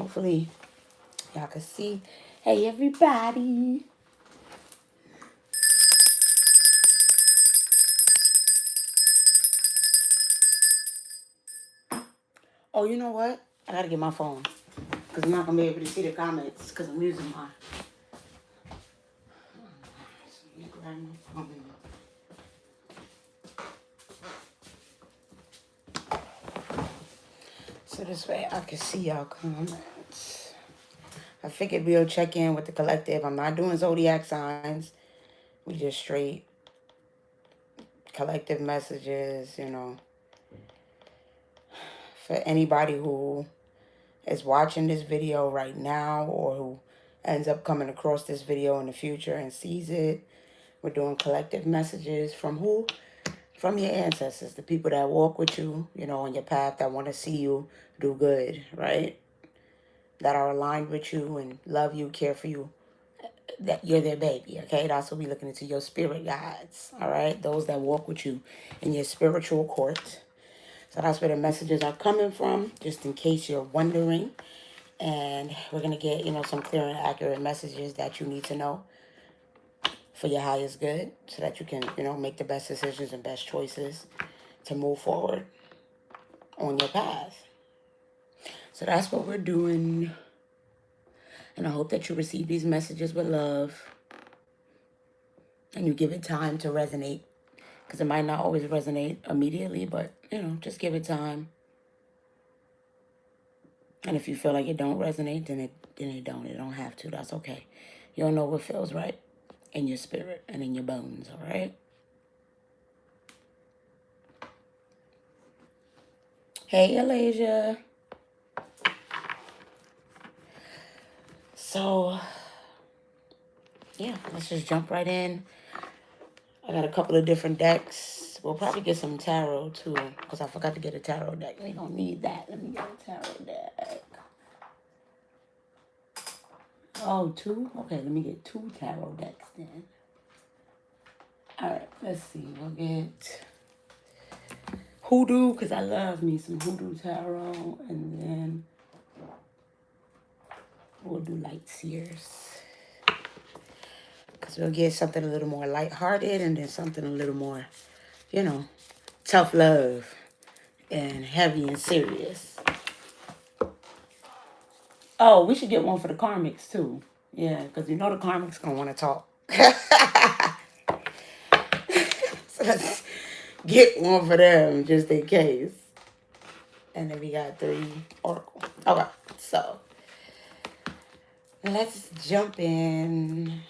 Hopefully y'all can see. Hey, everybody. Oh, you know what? I gotta get my phone. Because I'm not going to be able to see the comments because I'm using my... So this way I can see y'all comments. I figured we'll check in with the collective. I'm not doing zodiac signs. We just straight collective messages, you know. For anybody who is watching this video right now or who ends up coming across this video in the future and sees it, we're doing collective messages from who? From your ancestors, the people that walk with you, you know, on your path, that want to see you do good, right? That are aligned with you and love you, care for you, that you're their baby, okay? That's what we're looking into, your spirit guides, all right? Those that walk with you in your spiritual court. So that's where the messages are coming from, just in case you're wondering. And we're going to get, you know, some clear and accurate messages that you need to know for your highest good so that you can, you know, make the best decisions and best choices to move forward on your path. So that's what we're doing. And I hope that you receive these messages with love and you give it time to resonate, because it might not always resonate immediately, but, you know, just give it time. And if you feel like it don't resonate, then it don't. It don't have to. That's okay. You'll know what feels right in your spirit and in your bones, all right? Hey, Alasia. So, yeah, let's just jump right in. I got a couple of different decks. We'll probably get some tarot, too, because I forgot to get a tarot deck. We don't need that. Let me get a tarot deck. Oh, two? Okay, let me get 2 tarot decks then. All right, let's see. We'll get Hoodoo, because I love me some Hoodoo tarot. And then we'll do Light Seers, because we'll get something a little more lighthearted and then something a little more, you know, tough love and heavy and serious. Oh, we should get one for the karmics, too. Yeah, because you know the karmics going to want to talk. So let's get one for them just in case. And then we got 3 oracle. Okay, so let's jump in.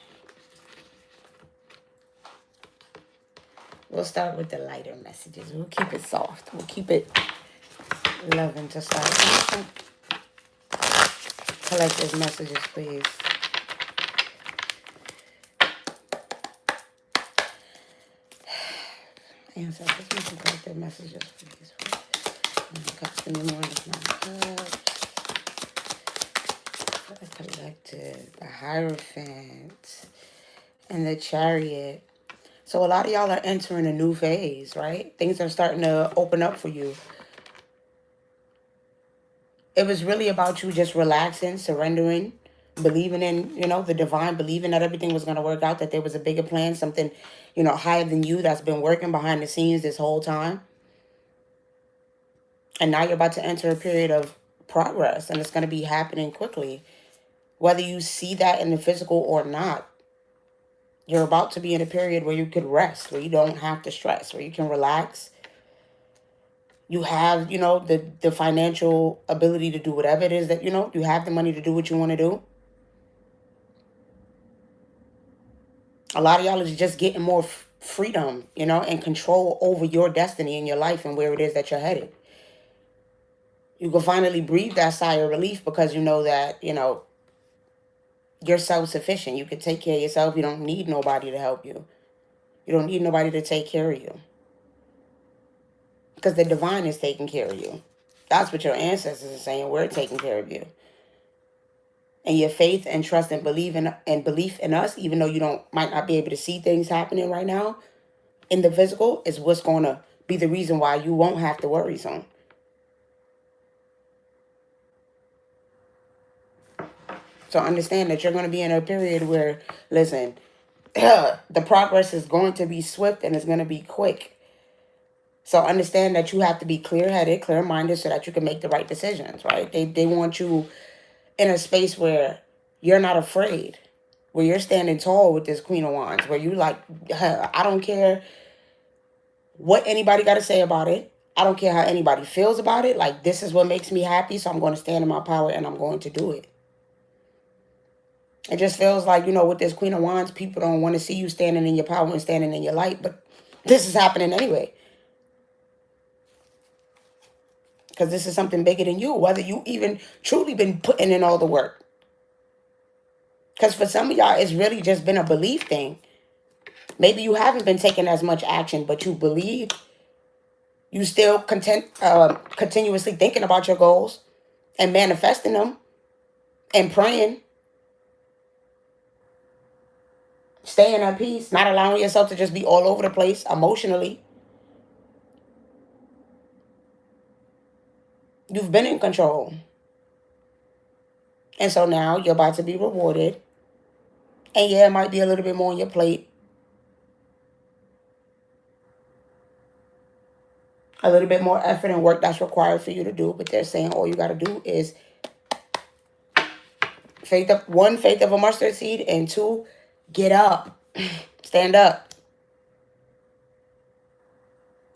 We'll start with the lighter messages. We'll keep it soft. We'll keep it loving to start. Collective messages, please. Ancestors, make some collective messages, please. The collective, the Hierophant, and the Chariot. So a lot of y'all are entering a new phase, right? Things are starting to open up for you. It was really about you just relaxing, surrendering, believing in, you know, the divine, believing that everything was going to work out, that there was a bigger plan, something, you know, higher than you that's been working behind the scenes this whole time. And now you're about to enter a period of progress, and it's going to be happening quickly. Whether you see that in the physical or not, you're about to be in a period where you could rest, where you don't have to stress, where you can relax. You have, you know, the financial ability to do whatever it is that, you know, you have the money to do what you want to do. A lot of y'all is just getting more freedom, you know, and control over your destiny in your life and where it is that you're headed. You can finally breathe that sigh of relief because you know that, you know, you're self-sufficient. You can take care of yourself. You don't need nobody to help you. You don't need nobody to take care of you. Because the divine is taking care of you. That's what your ancestors are saying. We're taking care of you. And your faith and trust and belief in us, even though you might not be able to see things happening right now in the physical, is what's going to be the reason why you won't have to worry soon. So understand that you're going to be in a period where, listen, the progress is going to be swift and it's going to be quick. So understand that you have to be clear-headed, clear-minded so that you can make the right decisions, right? They want you in a space where you're not afraid, where you're standing tall with this Queen of Wands, where you like, I don't care what anybody got to say about it. I don't care how anybody feels about it. Like, this is what makes me happy, so I'm going to stand in my power and I'm going to do it. It just feels like, with this Queen of Wands, people don't want to see you standing in your power and standing in your light, but this is happening anyway. Because this is something bigger than you, whether you even truly been putting in all the work. Because for some of y'all, it's really just been a belief thing. Maybe you haven't been taking as much action, but you believe. You still continuously thinking about your goals and manifesting them and praying. Staying at peace, not allowing yourself to just be all over the place emotionally. You've been in control. And so now you're about to be rewarded. And yeah, it might be a little bit more on your plate. A little bit more effort and work that's required for you to do. But they're saying all you got to do is faith of a mustard seed, and 2, get up. Stand up.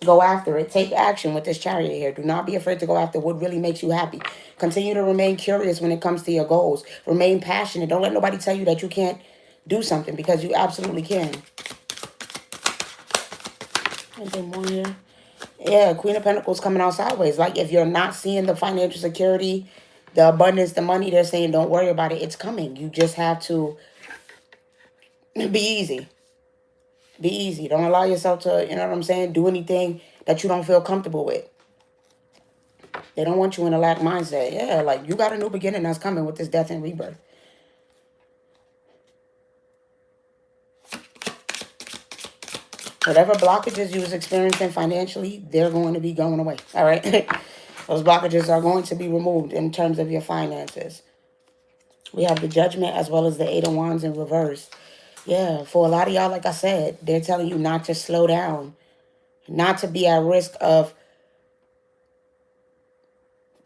Go after it. Take action with this Chariot here. Do not be afraid to go after what really makes you happy. Continue to remain curious when it comes to your goals. Remain passionate. Don't let nobody tell you that you can't do something, because you absolutely can. Anything more here? Yeah, Queen of Pentacles coming out sideways. Like, if you're not seeing the financial security, the abundance, the money, they're saying don't worry about it. It's coming. You just have to be easy. Be easy. Don't allow yourself to, you know what I'm saying, do anything that you don't feel comfortable with. They don't want you in a lack mindset. Yeah, like, you got a new beginning that's coming with this death and rebirth. Whatever blockages you was experiencing financially, they're going to be going away. All right? Those blockages are going to be removed in terms of your finances. We have the Judgment as well as the 8 of Wands in reverse. Yeah, for a lot of y'all, like I said, they're telling you not to slow down. Not to be at risk of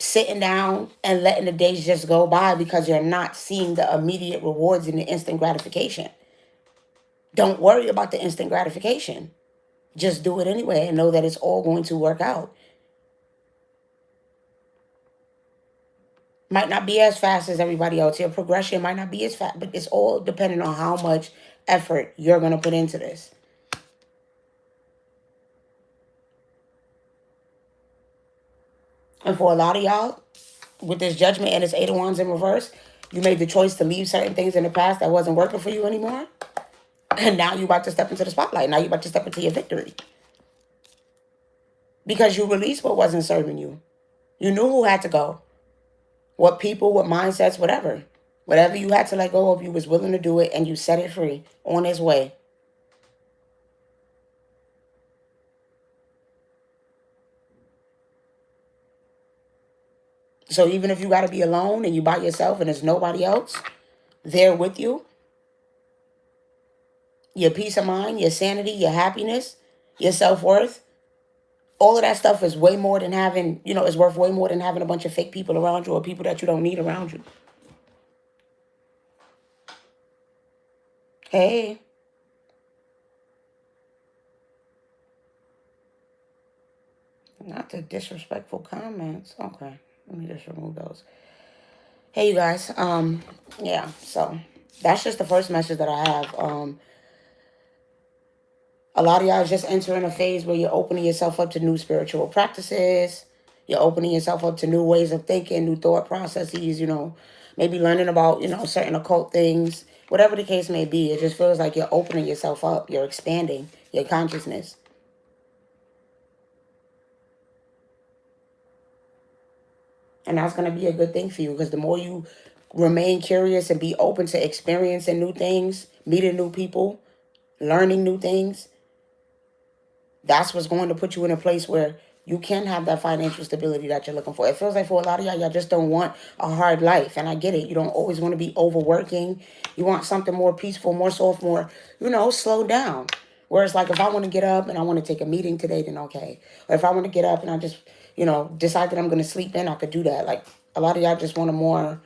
sitting down and letting the days just go by because you're not seeing the immediate rewards and the instant gratification. Don't worry about the instant gratification. Just do it anyway and know that it's all going to work out. Might not be as fast as everybody else. Your progression might not be as fast, but it's all depending on how much effort you're going to put into this. And for a lot of y'all, with this Judgment and this 8 of Wands in reverse, you made the choice to leave certain things in the past that wasn't working for you anymore. And now you're about to step into the spotlight. Now you're about to step into your victory. Because you released what wasn't serving you. You knew who had to go. What people, what mindsets, whatever. Whatever you had to let go of, you was willing to do it, and you set it free on its way. So even if you got to be alone and you by yourself and there's nobody else there with you, your peace of mind, your sanity, your happiness, your self-worth, all of that stuff is way more than having, is worth way more than having a bunch of fake people around you or people that you don't need around you. Hey. Not the disrespectful comments. Okay. Let me just remove those. Hey, you guys. Yeah, so that's just the first message that I have. A lot of y'all is just entering a phase where you're opening yourself up to new spiritual practices. You're opening yourself up to new ways of thinking, new thought processes, maybe learning about, certain occult things. Whatever the case may be, it just feels like you're opening yourself up. You're expanding your consciousness. And that's going to be a good thing for you, because the more you remain curious and be open to experiencing new things, meeting new people, learning new things, that's what's going to put you in a place where You can have that financial stability that you're looking for. It feels like for a lot of y'all just don't want a hard life. And I get it. You don't always want to be overworking. You want something more peaceful, more soft, more, slow down. Whereas like if I want to get up and I want to take a meeting today, then okay. Or if I want to get up and I just, decide that I'm going to sleep in, I could do that. Like a lot of y'all just want a more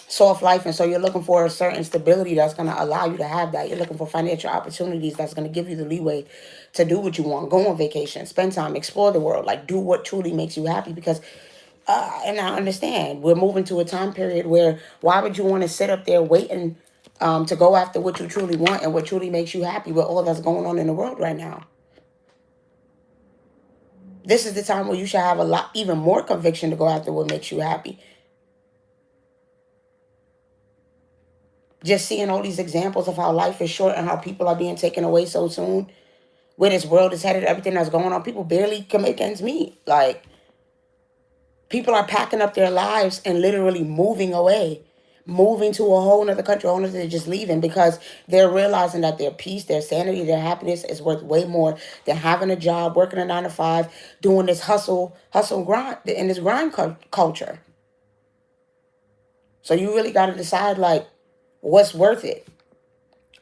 soft life, and so you're looking for a certain stability that's going to allow you to have that. You're looking for financial opportunities that's going to give you the leeway to do what you want, go on vacation, spend time, explore the world, like do what truly makes you happy. Because and I understand we're moving to a time period where why would you want to sit up there waiting to go after what you truly want and what truly makes you happy with all that's going on in the world right now? This is the time where you should have a lot even more conviction to go after what makes you happy. Just seeing all these examples of how life is short and how people are being taken away so soon, where this world is headed, everything that's going on, people barely can make ends meet. Like, people are packing up their lives and literally moving away, moving to a whole nother country, a whole nother, they're just leaving because they're realizing that their peace, their sanity, their happiness is worth way more than having a job, working a 9 to 5, doing this hustle grind, in this grind culture. So you really got to decide, like, what's worth it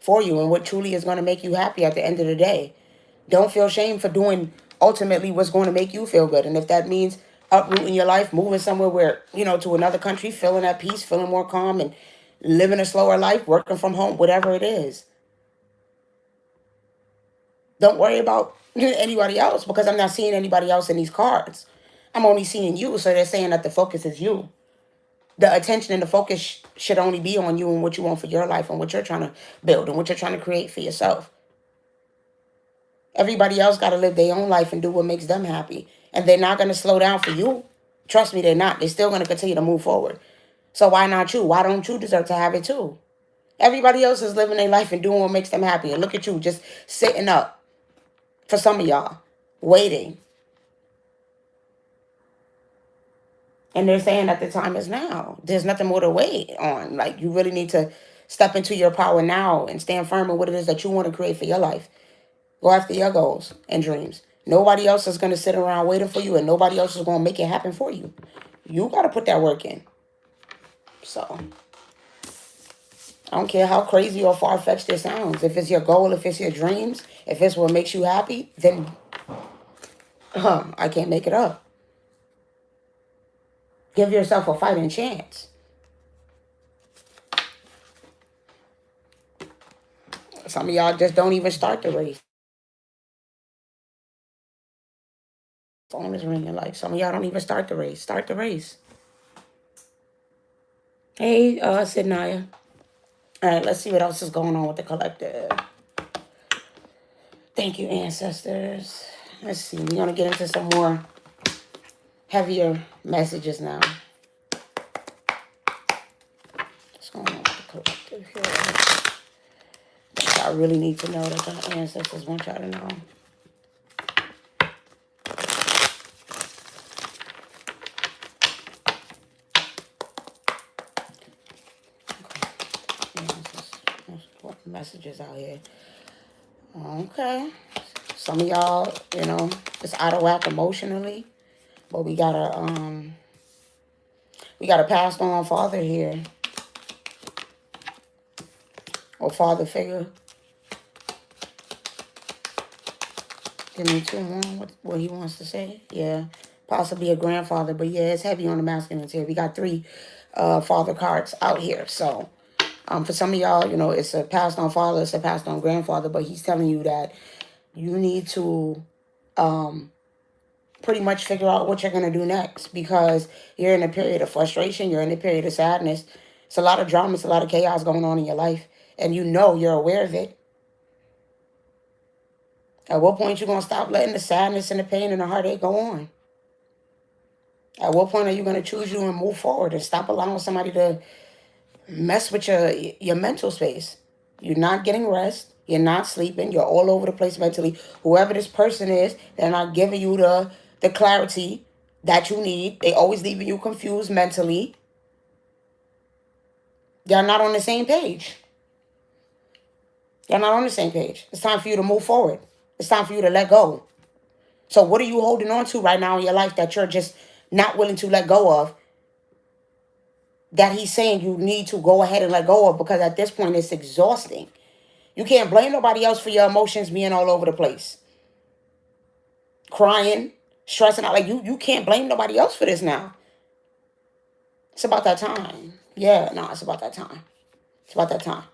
for you and what truly is going to make you happy at the end of the day. Don't feel shame for doing ultimately what's going to make you feel good. And if that means uprooting your life, moving somewhere where, to another country, feeling at peace, feeling more calm and living a slower life, working from home, whatever it is. Don't worry about anybody else because I'm not seeing anybody else in these cards. I'm only seeing you. So they're saying that the focus is you. The attention and the focus should only be on you and what you want for your life and what you're trying to build and what you're trying to create for yourself. Everybody else got to live their own life and do what makes them happy. And they're not going to slow down for you. Trust me, they're not. They're still going to continue to move forward. So why not you? Why don't you deserve to have it too? Everybody else is living their life and doing what makes them happy. And look at you just sitting up for some of y'all, waiting. And they're saying that the time is now. There's nothing more to wait on. Like, you really need to step into your power now and stand firm in what it is that you want to create for your life. Go after your goals and dreams. Nobody else is going to sit around waiting for you, and nobody else is going to make it happen for you. You got to put that work in. So, I don't care how crazy or far-fetched it sounds. If it's your goal, if it's your dreams, if it's what makes you happy, then I can't make it up. Give yourself a fighting chance. Some of y'all just don't even start the race. Phone is ringing. Like, some of y'all don't even start the race. Start the race. Hey, Sidnaya. All right, let's see what else is going on with the collective. Thank you, ancestors. Let's see. We're going to get into some more heavier messages now. What's going on with the collective here? I really need to know that the ancestors want y'all to know. Messages out here. Okay. Some of y'all, it's out of whack emotionally. But we got a passed on father here. Or father figure. Give me 2 more. What he wants to say. Yeah. Possibly a grandfather. But yeah, it's heavy on the masculines here. We got 3 father cards out here. So for some of y'all, it's a passed on father, it's a passed on grandfather, but he's telling you that you need to pretty much figure out what you're going to do next because you're in a period of frustration, you're in a period of sadness. It's a lot of drama, it's a lot of chaos going on in your life, and you're aware of it. At what point you going to stop letting the sadness and the pain and the heartache go on? At what point are you going to choose you and move forward and stop allowing somebody to mess with your mental space? You're not getting rest. You're not sleeping. You're all over the place mentally. Whoever this person is, they're not giving you the clarity that you need. They always leaving you confused mentally. Y'all not on the same page. Y'all not on the same page. It's time for you to move forward. It's time for you to let go. So what are you holding on to right now in your life that you're just not willing to let go of, that he's saying you need to go ahead and let go of? Because at this point, it's exhausting. You can't blame nobody else for your emotions being all over the place. Crying, stressing out. Like, you can't blame nobody else for this now. It's about that time. Yeah, no, it's about that time. It's about that time.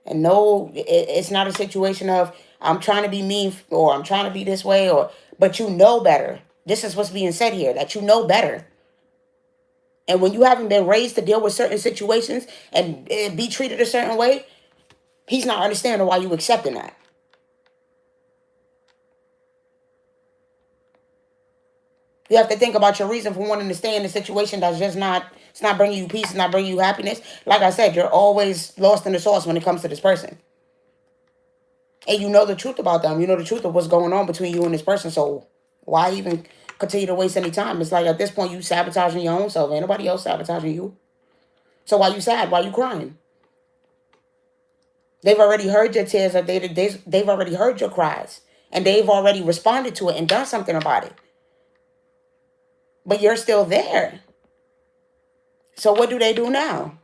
And no, it's not a situation of I'm trying to be mean or I'm trying to be this way, but you know better. This is what's being said here, that you know better. And when you haven't been raised to deal with certain situations and be treated a certain way, he's not understanding why you accepting that. You have to think about your reason for wanting to stay in a situation that's just not, it's not bringing you peace, it's not bringing you happiness. Like I said, you're always lost in the sauce when it comes to this person. And you know the truth about them. You know the truth of what's going on between you and this person. So why even continue to waste any time? It's like at this point, you sabotaging your own self. Ain't nobody else sabotaging you. So why you sad? Why you crying? They've already heard your tears. Or they've already heard your cries. And they've already responded to it and done something about it. But you're still there. So what do they do now?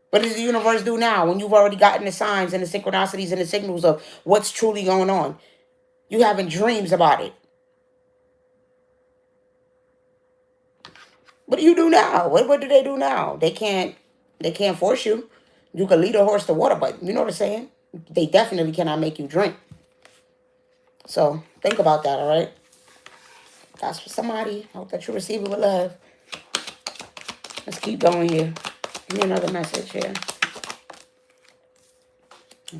What does the universe do now when you've already gotten the signs and the synchronicities and the signals of what's truly going on? You having dreams about it. What do you do now? What do they do now? They can't force you. You can lead a horse to water, but you know what I'm saying? They definitely cannot make you drink. So think about that, all right? That's for somebody. I hope that you receive it with love. Let's keep going here. Give me another message here.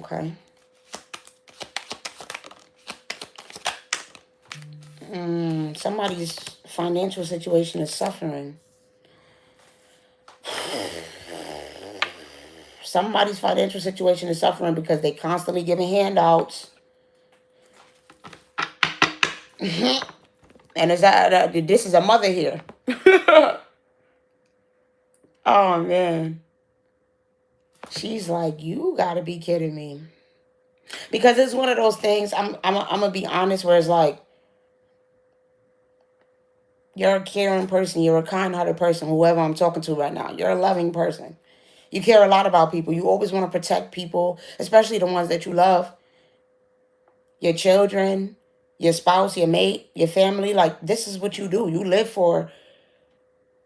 Okay. Somebody's financial situation is suffering. Somebody's financial situation is suffering because they constantly giving handouts. And this is a mother here. Oh, man. She's like, you gotta be kidding me. Because it's one of those things, I'm gonna be honest, where it's like, you're a caring person, you're a kind-hearted person, whoever I'm talking to right now. You're a loving person. You care a lot about people. You always want to protect people, especially the ones that you love. Your children, your spouse, your mate, your family. Like, this is what you do. You live for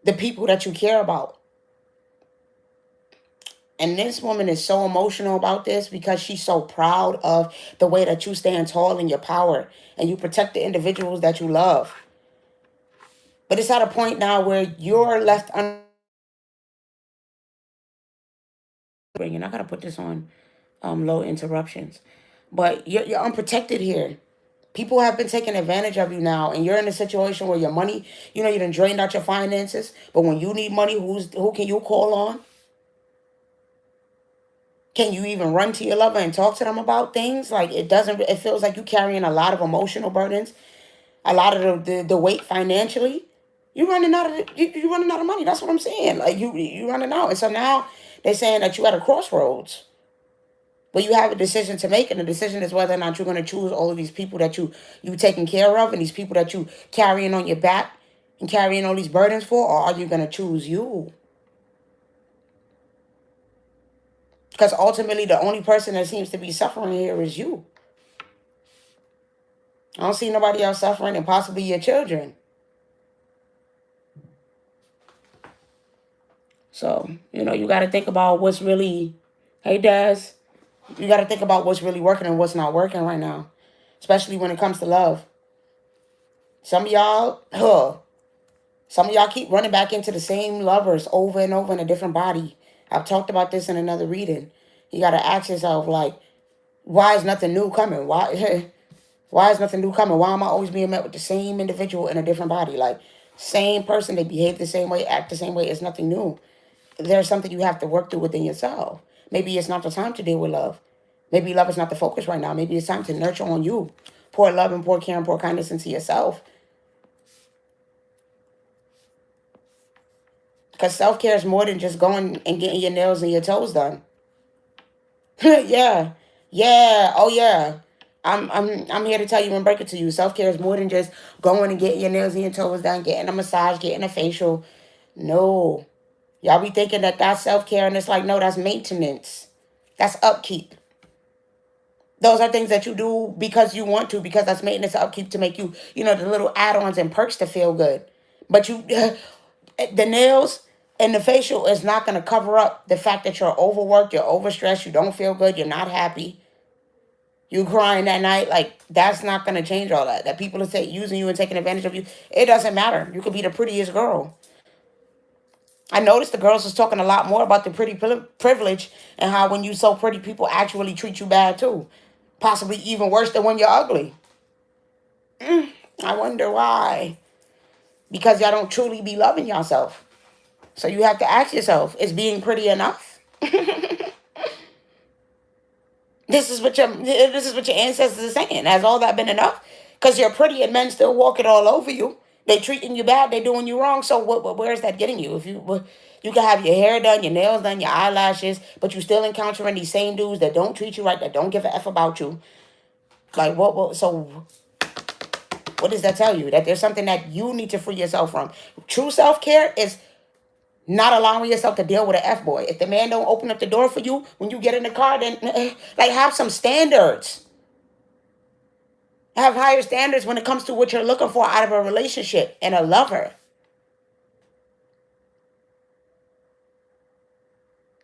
the people that you care about. And this woman is so emotional about this because she's so proud of the way that you stand tall in your power and you protect the individuals that you love. But it's at a point now where you're left and I gotta put this on low interruptions. But you're unprotected here. People have been taking advantage of you now, and you're in a situation where your money, you done drained out your finances. But when you need money, who can you call on? Can you even run to your lover and talk to them about things? Like, it feels like you carrying a lot of emotional burdens, a lot of the weight financially. You're running out of you running out of money. That's what I'm saying. Like, you running out, and so now they're saying that you at a crossroads. But you have a decision to make, and the decision is whether or not you're going to choose all of these people that you taking care of and these people that you carrying on your back and carrying all these burdens for, or are you going to choose you? Because ultimately, the only person that seems to be suffering here is you. I don't see nobody else suffering, and possibly your children. So, you got to think about what's really, hey, Daz, you got to think about what's really working and what's not working right now, especially when it comes to love. Some of y'all keep running back into the same lovers over and over in a different body. I've talked about this in another reading. You got to ask yourself, like, why is nothing new coming? Why is nothing new coming? Why am I always being met with the same individual in a different body? Like, same person, they behave the same way, act the same way. It's nothing new. There's something you have to work through within yourself. Maybe it's not the time to deal with love. Maybe love is not the focus right now. Maybe it's time to nurture on you. Pour love and pour care and pour kindness into yourself. Because self-care is more than just going and getting your nails and your toes done. Yeah. Yeah. Oh, yeah. I'm here to tell you and break it to you. Self-care is more than just going and getting your nails and your toes done, getting a massage, getting a facial. No. Y'all be thinking that that's self-care, and it's like, no, that's maintenance. That's upkeep. Those are things that you do because you want to, because that's maintenance upkeep to make you, the little add-ons and perks to feel good. But the nails and the facial is not going to cover up the fact that you're overworked, you're overstressed, you don't feel good, you're not happy, you crying that night. Like, that's not going to change all that. That people are using you and taking advantage of you, it doesn't matter. You could be the prettiest girl. I noticed the girls was talking a lot more about the pretty privilege and how when you so pretty, people actually treat you bad too. Possibly even worse than when you're ugly. I wonder why. Because y'all don't truly be loving yourself. So you have to ask yourself, is being pretty enough? This is what your ancestors are saying. Has all that been enough? Because you're pretty and men still walking all over you. They treating you bad. They doing you wrong. So where is that getting you? If you can have your hair done, your nails done, your eyelashes, but you still encountering these same dudes that don't treat you right, that don't give a F about you. Like, so what does that tell you? That there's something that you need to free yourself from. True self-care is not allowing yourself to deal with an F-boy. If the man don't open up the door for you when you get in the car, then like, have some standards. Have higher standards when it comes to what you're looking for out of a relationship and a lover.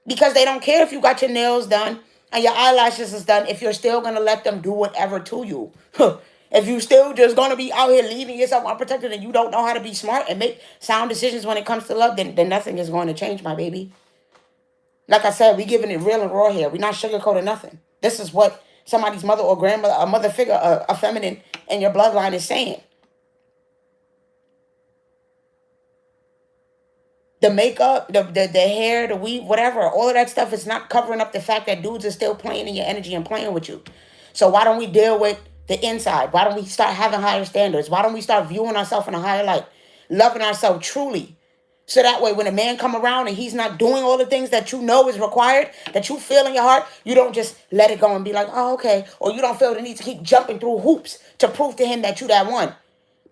Because they don't care if you got your nails done and your eyelashes is done if you're still going to let them do whatever to you. If you still just going to be out here leaving yourself unprotected and you don't know how to be smart and make sound decisions when it comes to love, then nothing is going to change, my baby. Like I said, we giving it real and raw here. We're not sugarcoating nothing. This is what somebody's mother or grandmother, a mother figure, a feminine in your bloodline is saying. The makeup, the hair, the weave, whatever, all of that stuff is not covering up the fact that dudes are still playing in your energy and playing with you. So why don't we deal with the inside? Why don't we start having higher standards? Why don't we start viewing ourselves in a higher light? Loving ourselves truly. So that way when a man come around and he's not doing all the things that you know is required, that you feel in your heart, you don't just let it go and be like, oh, okay. Or you don't feel the need to keep jumping through hoops to prove to him that you that one.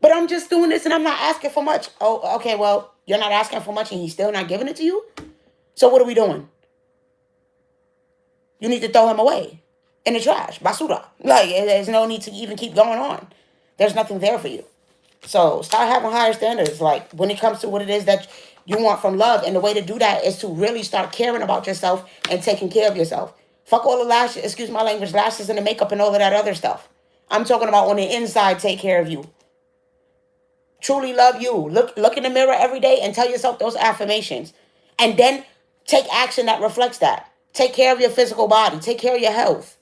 But I'm just doing this and I'm not asking for much. Oh, okay, well, you're not asking for much and he's still not giving it to you? So what are we doing? You need to throw him away in the trash. Basura. Like, there's no need to even keep going on. There's nothing there for you. So start having higher standards. Like, when it comes to what it is that you want from love. And the way to do that is to really start caring about yourself and taking care of yourself. Fuck all the lashes, excuse my language, lashes and the makeup and all of that other stuff. I'm talking about on the inside, take care of you. Truly love you. Look in the mirror every day and tell yourself those affirmations. And then take action that reflects that. Take care of your physical body. Take care of your health.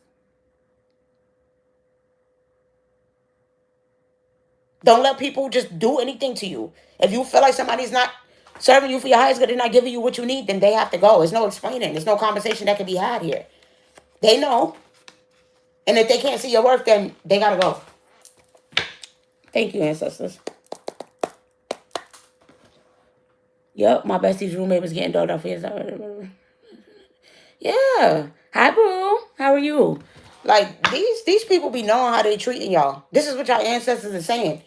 Don't let people just do anything to you. If you feel like somebody's not serving you for your highest good, they're not giving you what you need, then they have to go. There's no explaining. There's no conversation that can be had here. They know. And if they can't see your worth, then they got to go. Thank you, ancestors. Yep, my bestie's roommate was getting dogged off here. Yeah. Hi, boo. How are you? Like, these people be knowing how they treating y'all. This is what y'all ancestors are saying.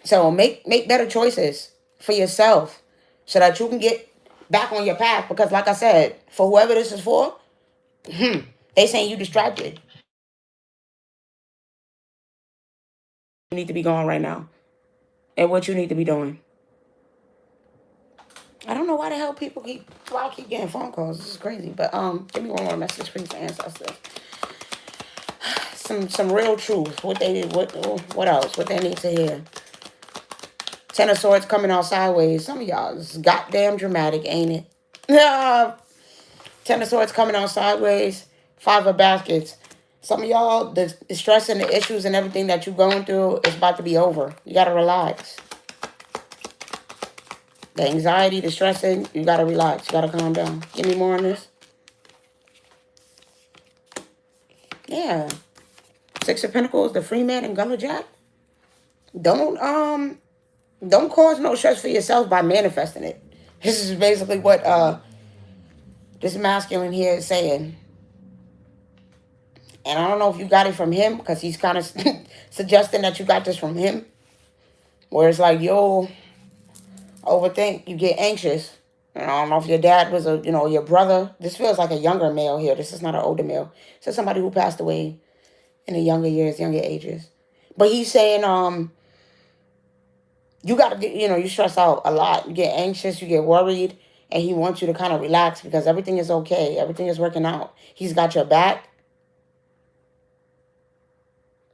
So make better choices for yourself so that you can get back on your path. Because like I said, for whoever this is for, they saying you distracted. You need to be going right now. And what you need to be doing. I don't know why the hell I keep getting phone calls. This is crazy. But give me one more message, please, for ancestors. Some real truth. What else? What they need to hear. Ten of Swords coming out sideways. Some of y'all is goddamn dramatic, ain't it? Ten of Swords coming out sideways. Five of Baskets. Some of y'all, the stress and the issues and everything that you're going through is about to be over. You got to relax. The anxiety, the stressing, you got to relax. You got to calm down. Give me more on this. Yeah. Six of Pentacles, the Free Man, and Gullah Jack. Don't cause no stress for yourself by manifesting it. This is basically what this masculine here is saying. And I don't know if you got it from him, because he's kind of suggesting that you got this from him. Where it's like, yo, overthink, you get anxious. And I don't know if your dad was your brother. This feels like a younger male here. This is not an older male. This is somebody who passed away in the younger years, younger ages. But he's saying, you got to get, you stress out a lot. You get anxious, you get worried, and he wants you to kind of relax because everything is okay. Everything is working out. He's got your back.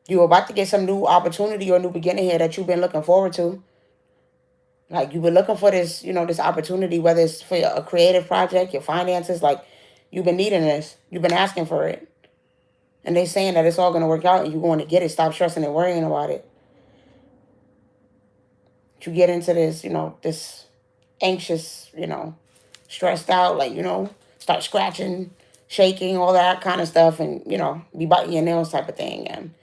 You're about to get some new opportunity or new beginning here that you've been looking forward to. Like, you've been looking for this, this opportunity, whether it's for a creative project, your finances, like, you've been needing this. You've been asking for it. And they're saying that it's all going to work out and you're going to get it. Stop stressing and worrying about it. You get into this, this anxious, stressed out, like, start scratching, shaking, all that kind of stuff, and, be biting your nails type of thing. And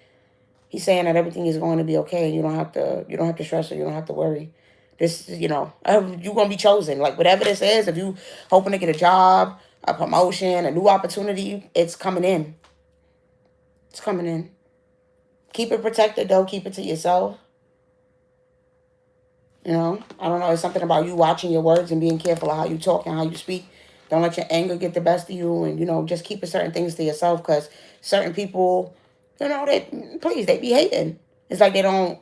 he's saying that everything is going to be okay. You don't have to stress or you don't have to worry. This, you're going to be chosen. Like, whatever this is, if you hoping to get a job, a promotion, a new opportunity, it's coming in. It's coming in. Keep it protected, though. Keep it to yourself. I don't know. It's something about you watching your words and being careful of how you talk and how you speak. Don't let your anger get the best of you. And, just keeping certain things to yourself, because certain people, they be hating. It's like they don't.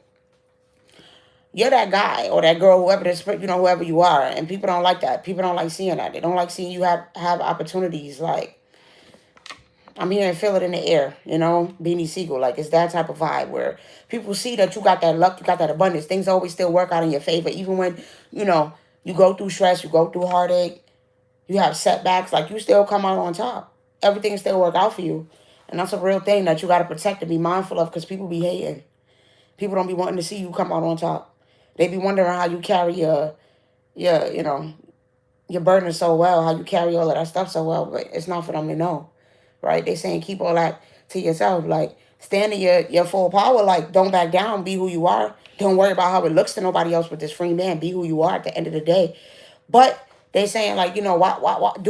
You're that guy or that girl, whoever this, whoever you are, and people don't like that. People don't like seeing that. They don't like seeing you have opportunities. Like, I'm here and feel it in the air, Beanie Siegel. Like, it's that type of vibe where people see that you got that luck, you got that abundance. Things always still work out in your favor, even when, you go through stress, you go through heartache, you have setbacks. Like, you still come out on top. Everything still work out for you, and that's a real thing that you got to protect and be mindful of, because people be hating. People don't be wanting to see you come out on top. They be wondering how you carry your burden so well, how you carry all of that stuff so well, but it's not for them to know, right? They saying keep all that to yourself. Like, stand in your full power. Like, don't back down. Be who you are. Don't worry about how it looks to nobody else with this free man. Be who you are at the end of the day. But they saying, like, do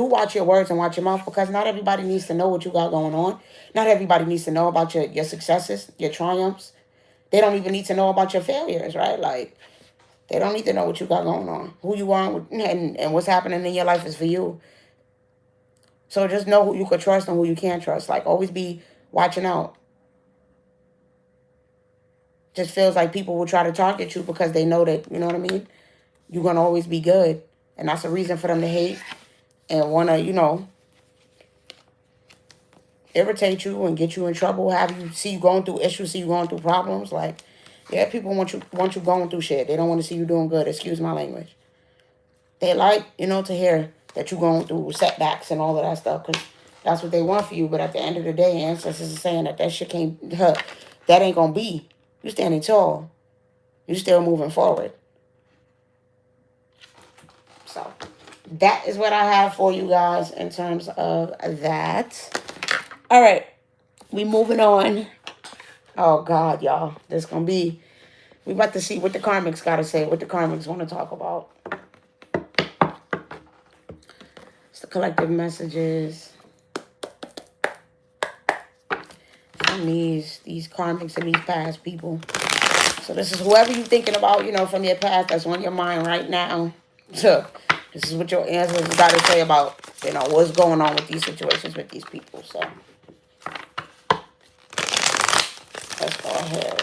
watch your words and watch your mouth, because not everybody needs to know what you got going on. Not everybody needs to know about your successes, your triumphs. They don't even need to know about your failures, right? Like, they don't need to know what you got going on. Who you are and what's happening in your life is for you. So just know who you can trust and who you can't trust. Like, always be watching out. Just feels like people will try to target you because they know that, you know what I mean? You're going to always be good. And that's a reason for them to hate and want to, irritate you and get you in trouble, have you see you going through issues, see you going through problems. Like, yeah, people want you going through shit. They don't want to see you doing good. Excuse my language. They like, to hear that you're going through setbacks and all of that stuff, because that's what they want for you. But at the end of the day, ancestors are saying that shit can't, that ain't going to be. You standing tall. You still moving forward. So that is what I have for you guys in terms of that. All right. We moving on. Oh, God, y'all. We about to see what the karmics got to say, what the karmics want to talk about. It's the collective messages from these karmics and these past people. So this is whoever you're thinking about, from your past, that's on your mind right now. So this is what your ancestors got to say about, what's going on with these situations with these people. So let's go ahead.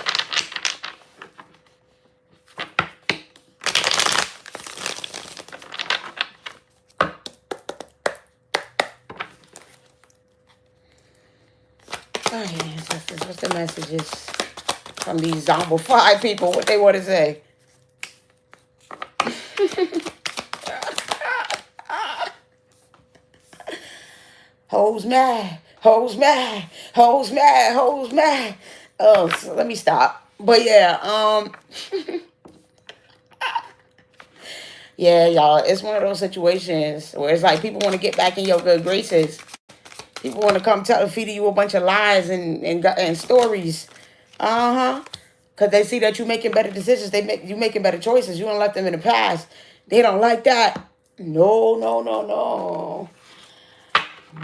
Oh, yeah, ancestors, what's the messages from these zombified people? What they want to say? Hoes mad. Hoes mad. Hoes mad. Hoes mad. Oh, so let me stop. But yeah, yeah, y'all, it's one of those situations where it's like people want to get back in your good graces. People want to come feed you a bunch of lies and stories. Because they see that you making better decisions. You making better choices. You don't let them in the past. They don't like that. No.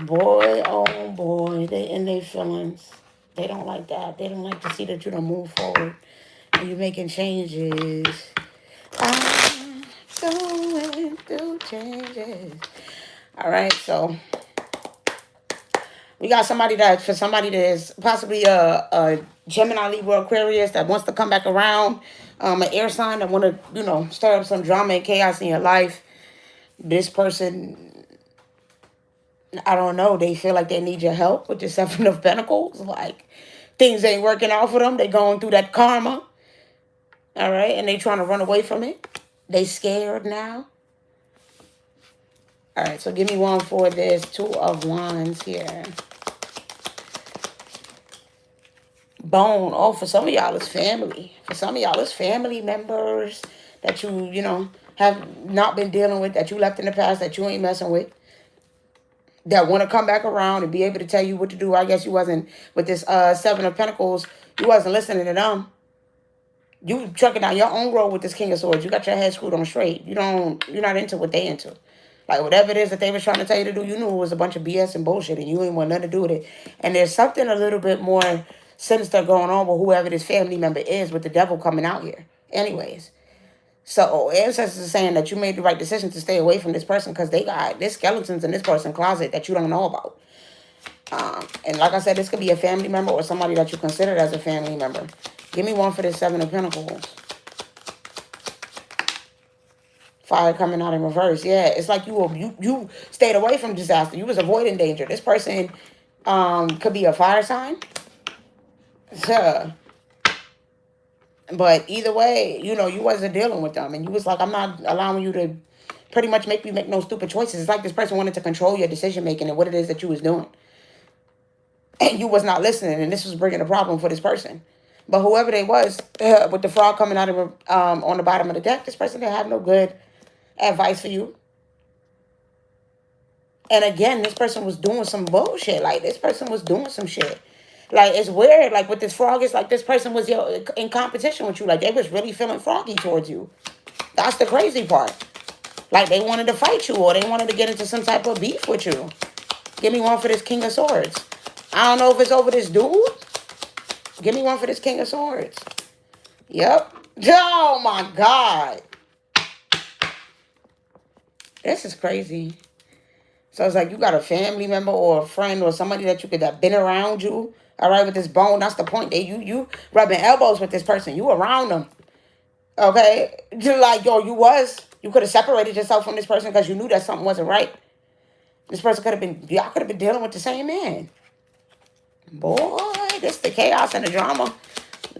Boy, oh boy, they in their feelings. They don't like that. They don't like to see that you don't move forward and you're making changes. I'm going through changes. All right, so we got somebody that for somebody that is possibly a Gemini, Libra, Aquarius that wants to come back around. An air sign that want to stir up some drama and chaos in your life. This person, I don't know, they feel like they need your help with the Seven of Pentacles. Like things ain't working out for them. They going through that karma. All right, and they trying to run away from it. They scared now. All right, so give me one for this Two of Wands here. Bone. Oh, for some of y'all, it's family. For some of y'all, it's family members that you have not been dealing with, that you left in the past, that you ain't messing with, that want to come back around and be able to tell you what to do. I guess you wasn't, with this Seven of Pentacles, you wasn't listening to them. You trucking down your own road with this King of Swords. You got your head screwed on straight. You're not into what they into. Like, whatever it is that they were trying to tell you to do, you knew it was a bunch of BS and bullshit, and you ain't want nothing to do with it. And there's something a little bit more sinister going on with whoever this family member is, with the devil coming out here. Anyways, so ancestors are saying that you made the right decision to stay away from this person because there's skeletons in this person's closet that you don't know about. And like I said, this could be a family member or somebody that you considered as a family member. Give me one for this Seven of Pentacles. Fire coming out in reverse. Yeah, it's like you stayed away from disaster. You was avoiding danger. This person could be a fire sign. So, but either way, you wasn't dealing with them. And you was like, I'm not allowing you to pretty much make me make no stupid choices. It's like this person wanted to control your decision making and what it is that you was doing. And you was not listening. And this was bringing a problem for this person. But whoever they was, with the frog coming out of on the bottom of the deck, this person didn't have no good advice for you. And again, this person was doing some bullshit. Like, this person was doing some shit. Like, it's weird. Like, with this frog, it's like this person was in competition with you. Like, they was really feeling froggy towards you. That's the crazy part. Like, they wanted to fight you, or they wanted to get into some type of beef with you. Give me one for this King of Swords. I don't know if it's over this dude. Give me one for this King of Swords. Yep. Oh, my God. This is crazy. So it's like you got a family member or a friend or somebody that you could have been around you. All right, with this bone, that's the point. You rubbing elbows with this person. You around them. Okay? Like, you could have separated yourself from this person because you knew that something wasn't right. This person y'all could have been dealing with the same man. Boy, this the chaos and the drama.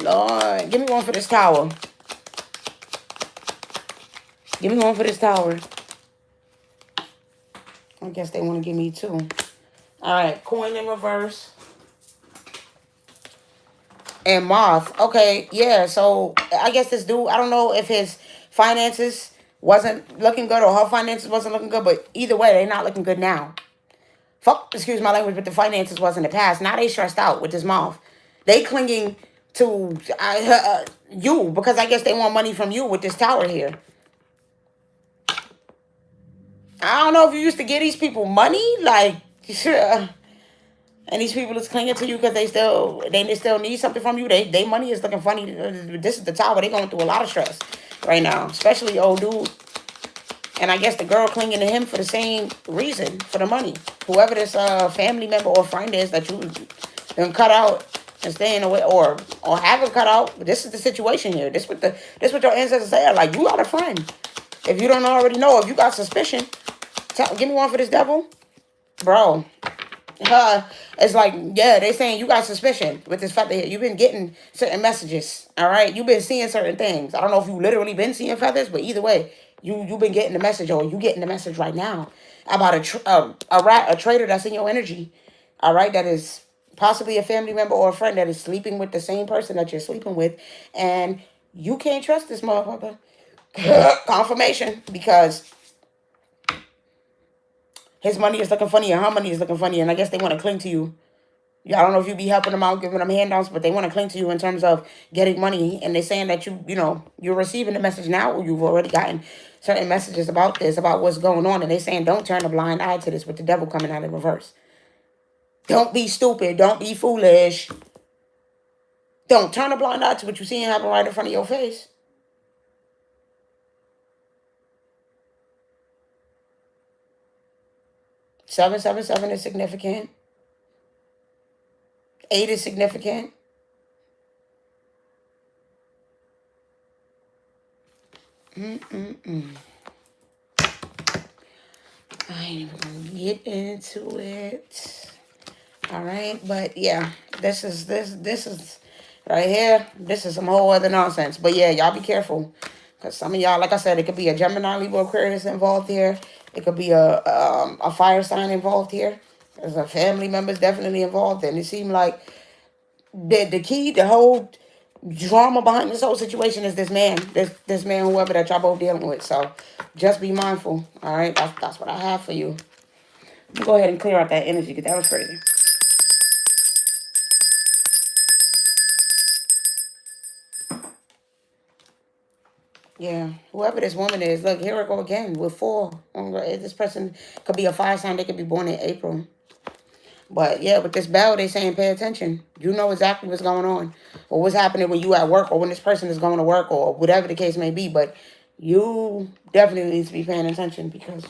Lord, give me one for this tower. Give me one for this tower. I guess they want to give me two. All right, coin in reverse. And Moth. Okay, yeah, so I guess this dude, I don't know if his finances wasn't looking good or her finances wasn't looking good, but either way, they're not looking good now. Fuck, excuse my language, but the finances was in the past. Now they stressed out with this Moth. They clinging to you because I guess they want money from you with this tower here. I don't know if you used to give these people money, like, and these people is clinging to you because they still need something from you. They money is looking funny. This is the tower. They going through a lot of stress right now, especially old dude. And I guess the girl clinging to him for the same reason, for the money. Whoever this family member or friend is that you done cut out and staying away, or haven't cut out. But this is the situation here. This what your ancestors say. Like, you got a friend. If you don't already know, if you got suspicion, give me one for this devil, bro. It's like, yeah, they saying you got suspicion with this feather here. You've been getting certain messages, all right? You've been seeing certain things. I don't know if you literally been seeing feathers, but either way, you've been getting the message, or you getting the message right now about a traitor that's in your energy, all right? That is possibly a family member or a friend that is sleeping with the same person that you're sleeping with, and you can't trust this motherfucker. Confirmation, because his money is looking funny and her money is looking funny, and I guess they want to cling to you. I don't know if you be helping them out, giving them handouts, but they want to cling to you in terms of getting money. And they're saying that you're receiving the message now, or you've already gotten certain messages about this, about what's going on. And they're saying, don't turn a blind eye to this with the devil coming out in reverse. Don't be stupid. Don't be foolish. Don't turn a blind eye to what you're seeing happen right in front of your face. Seven, 7 is significant. 8 is significant. I ain't even gonna get into it. All right, but yeah, this is right here. This is some whole other nonsense. But yeah, y'all be careful, because some of y'all, like I said, it could be a Gemini, Libra, Aquarius involved here. It could be a fire sign involved here. There's a family members definitely involved, and it seemed like the key, the whole drama behind this whole situation is this man, this man, whoever that y'all both dealing with. So just be mindful. All right, that's what I have for you. Go ahead and clear out that energy, because that was crazy. Yeah, whoever this woman is, look, here we go again with 4. This person could be a fire sign. They could be born in April. But yeah, with this bell, they saying pay attention. You know exactly what's going on, or what's happening when you at work, or when this person is going to work, or whatever the case may be. But you definitely need to be paying attention, because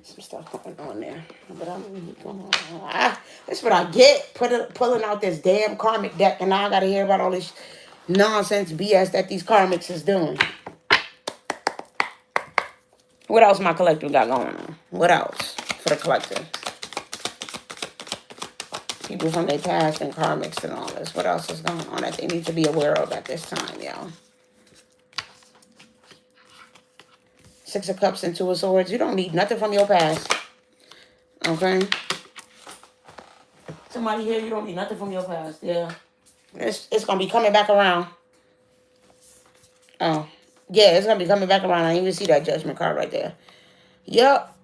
some stuff going on there. But that's what I get, pulling out this damn karmic deck, and now I got to hear about all this nonsense BS that these karmics is doing. What else my collective got going on? What else for the collective? People from their past and karmics and all this. What else is going on that they need to be aware of at this time, y'all? 6 of Cups and 2 of Swords. You don't need nothing from your past. Okay? Somebody here, you don't need nothing from your past. Yeah. It's going to be coming back around. Oh. Yeah, it's going to be coming back around. I didn't even see that Judgment card right there. Yep.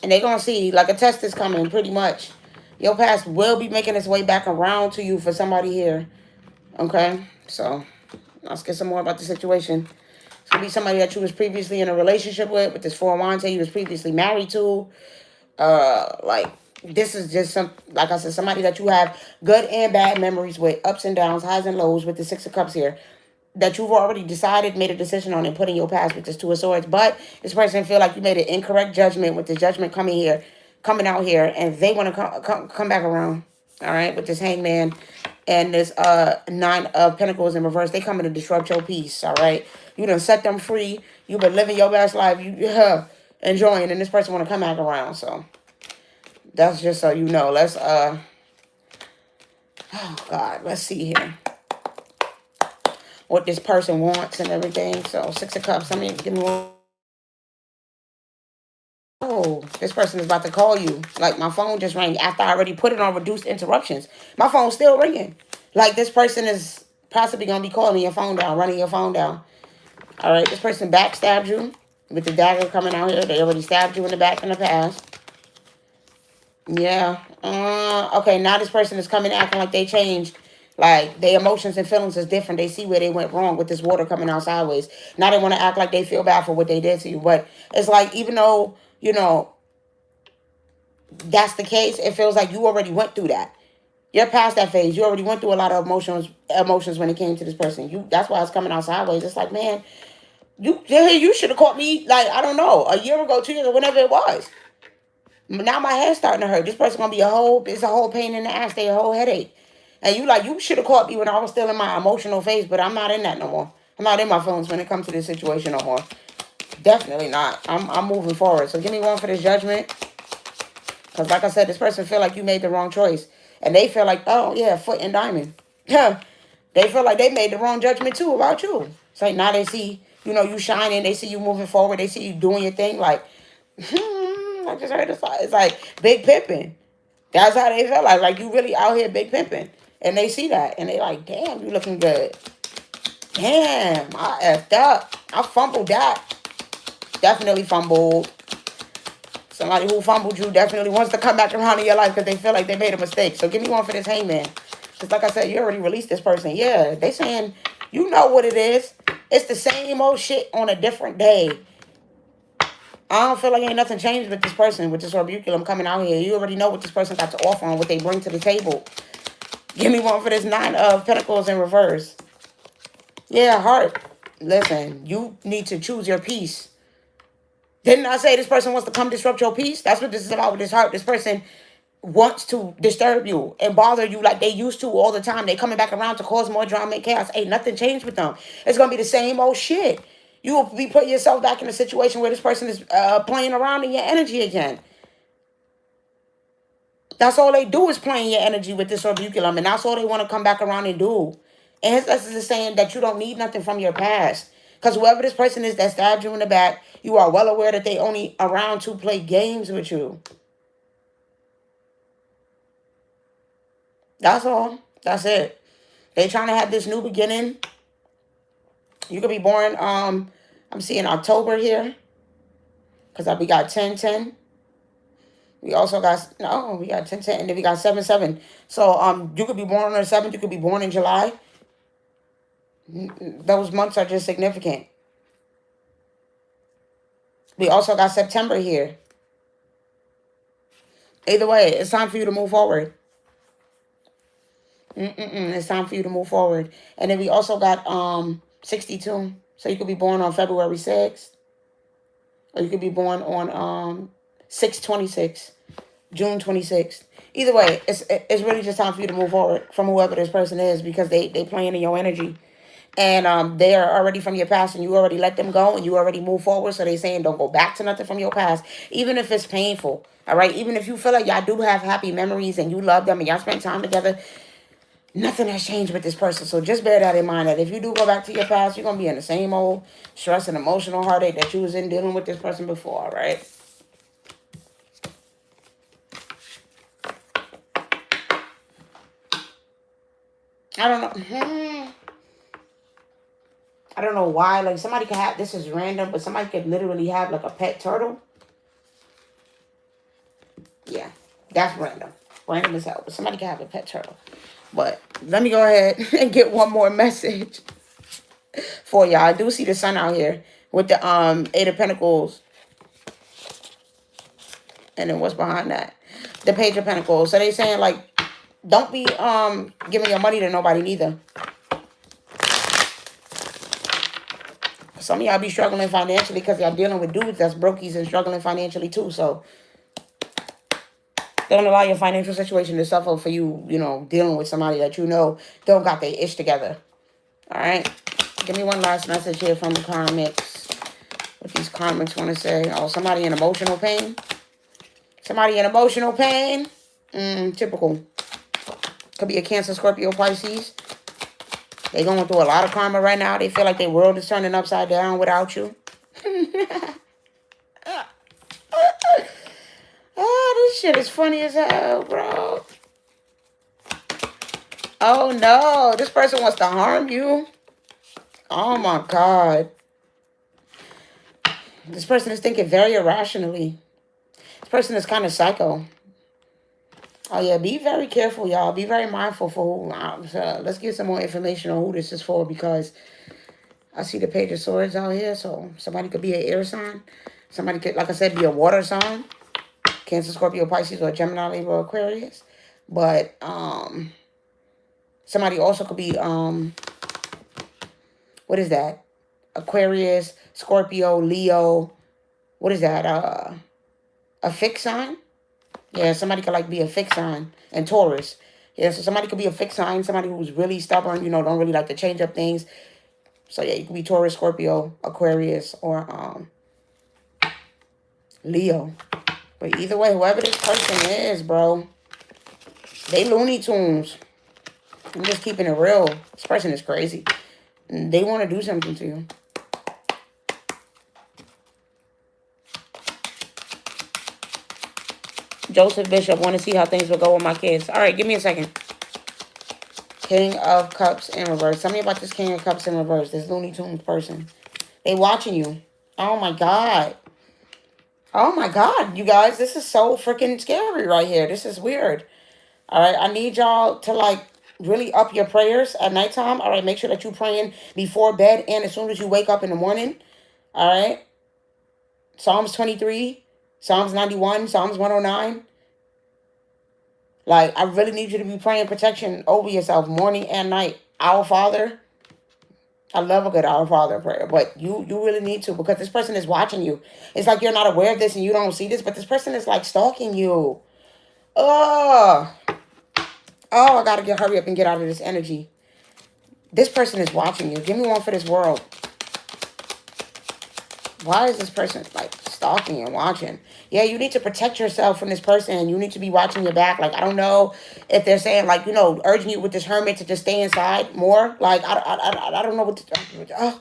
And they're going to see, like, a test is coming, pretty much. Your past will be making its way back around to you for somebody here. Okay? So, let's get some more about the situation. It's going to be somebody that you was previously in a relationship with this 4 of Wands you was previously married to. This is just like I said, somebody that you have good and bad memories with, ups and downs, highs and lows with the 6 of Cups here, that you've already decided, made a decision on, and put in your past with this 2 of Swords. But this person feel like you made an incorrect judgment with the Judgment coming out here, and they want to come back around. All right, with this Hangman and this 9 of Pentacles in reverse. They coming to disrupt your peace. All right, you done set them free. You've been living your best life. You enjoying, and this person want to come back around. So that's just so you know. Let's oh God, let's see here what this person wants and everything. So 6 of Cups. I mean, give me one. Oh, this person is about to call you. Like, my phone just rang after I already put it on reduced interruptions. My phone's still ringing. Like, this person is possibly going to be calling your phone down, running your phone down. All right, this person backstabbed you with the dagger coming out here. They already stabbed you in the back in the past. Yeah. Okay, now this person is coming acting like they changed. Like, their emotions and feelings is different. They see where they went wrong with this water coming out sideways. Now they want to act like they feel bad for what they did to you. But it's like, even though, that's the case, it feels like you already went through that. You're past that phase. You already went through a lot of emotions when it came to this person. That's why it's coming out sideways. It's like, man, you should have caught me, like, I don't know, a year ago, 2 years ago, whenever it was. Now my head's starting to hurt. This person's going to be it's a whole pain in the ass. They a whole headache. And you should have caught me when I was still in my emotional phase, but I'm not in that no more. I'm not in my feelings when it comes to this situation no more. Definitely not. I'm moving forward. So give me one for this Judgment. Because like I said, this person feel like you made the wrong choice. And they feel like, oh, yeah, foot and diamond. Yeah. They feel like they made the wrong judgment, too, about you. It's like now they see, you shining. They see you moving forward. They see you doing your thing. Like, I just heard it's like big pimping. That's how they feel like. Like, you really out here big pimping. And they see that. And they like, damn, you looking good. Damn, I effed up. I fumbled that. Definitely fumbled. Somebody who fumbled you definitely wants to come back around in your life because they feel like they made a mistake. So give me one for this Hangman. Because like I said, you already released this person. Yeah, they saying, you know what it is. It's the same old shit on a different day. I don't feel like ain't nothing changed with this person, with this orbiculum coming out here. You already know what this person got to offer and what they bring to the table. Give me one for this 9 of Pentacles in reverse. Yeah, heart. Listen, you need to choose your peace. Didn't I say this person wants to come disrupt your peace? That's what this is about with this heart. This person wants to disturb you and bother you like they used to all the time. They coming back around to cause more drama and chaos. Ain't nothing changed with them. It's going to be the same old shit. You will be putting yourself back in a situation where this person is playing around in your energy again. That's all they do is playing your energy with this orbiculum. And that's all they want to come back around and do. And his essence is saying that you don't need nothing from your past. Because whoever this person is that stabbed you in the back, you are well aware that they only around to play games with you. That's all. That's it. They trying to have this new beginning. You could be born, I'm seeing October here. Because we got 10-10. We also got, no, we got 10-10. And then we got 7-7. So you could be born on the 7th. You could be born in July. Those months are just significant. We also got September here. Either way, it's time for you to move forward. It's time for you to move forward. And then we also got 62. So you could be born on February 6th. Or you could be born on 6/26, June 26th. Either way, it's really just time for you to move forward from whoever this person is, because they playing in your energy. And they are already from your past, and you already let them go, and you already move forward. So they saying don't go back to nothing from your past, even if it's painful. All right, even if you feel like y'all do have happy memories and you love them and y'all spend time together, nothing has changed with this person. So just bear that in mind, that if you do go back to your past, you're going to be in the same old stress and emotional heartache that you was in dealing with this person before, all right? I don't know. I don't know why. Like, somebody could have, this is random, but somebody could literally have like a pet turtle. Yeah, that's random. Random as hell. But somebody could have a pet turtle. But let me go ahead and get one more message for y'all. I do see the sun out here with the 8 of Pentacles. And then what's behind that? The Page of Pentacles. So they saying, like, don't be giving your money to nobody neither. Some of y'all be struggling financially because y'all dealing with dudes that's brokies and struggling financially too. So don't allow your financial situation to suffer for you, you know, dealing with somebody that you know don't got their ish together. All right. Give me one last message here from the karmics. What these karmics want to say. Oh, somebody in emotional pain. Somebody in emotional pain. Typical. Could be a Cancer, Scorpio, Pisces. They going through a lot of karma right now. They feel like their world is turning upside down without you. Oh, this shit is funny as hell, bro. Oh, no. This person wants to harm you. Oh, my God. This person is thinking very irrationally. This person is kind of psycho. Oh, yeah. Be very careful, y'all. Be very mindful for who. Let's get some more information on who this is for, because I see the Page of Swords out here. So somebody could be an air sign. Somebody could, like I said, be a water sign. Cancer, Scorpio, Pisces, or Gemini, Libra, Aquarius. But somebody also could be, what is that? Aquarius, Scorpio, Leo. What is that? A fixed sign? Yeah, somebody could like be a fixed sign. And Taurus. Yeah, so somebody could be a fixed sign. Somebody who's really stubborn, you know, don't really like to change up things. So yeah, you could be Taurus, Scorpio, Aquarius, or Leo. But either way, whoever this person is, bro, they Looney Tunes. I'm just keeping it real. This person is crazy. They want to do something to you. Joseph Bishop, want to see how things will go with my kids. All right, give me a second. King of Cups in reverse. Tell me about this King of Cups in reverse. This Looney Tunes person. They watching you. Oh, my God. Oh my God, you guys, this is so freaking scary right here. This is weird. All right, I need y'all to like really up your prayers at nighttime. All right, make sure that you're praying before bed and as soon as you wake up in the morning. All right, Psalms 23, Psalms 91, Psalms 109. Like, I really need you to be praying protection over yourself morning and night. Our Father, I love a good Our Father prayer, but you really need to because this person is watching you. It's like you're not aware of this and you don't see this, but this person is like stalking you. Oh, I gotta hurry up and get out of this energy. This person is watching you. Give me one for this world. Why is this person like stalking and watching? Yeah, you need to protect yourself from this person. You need to be watching your back. Like, I don't know if they're saying like, urging you with this hermit to just stay inside more. Like, I don't know what to,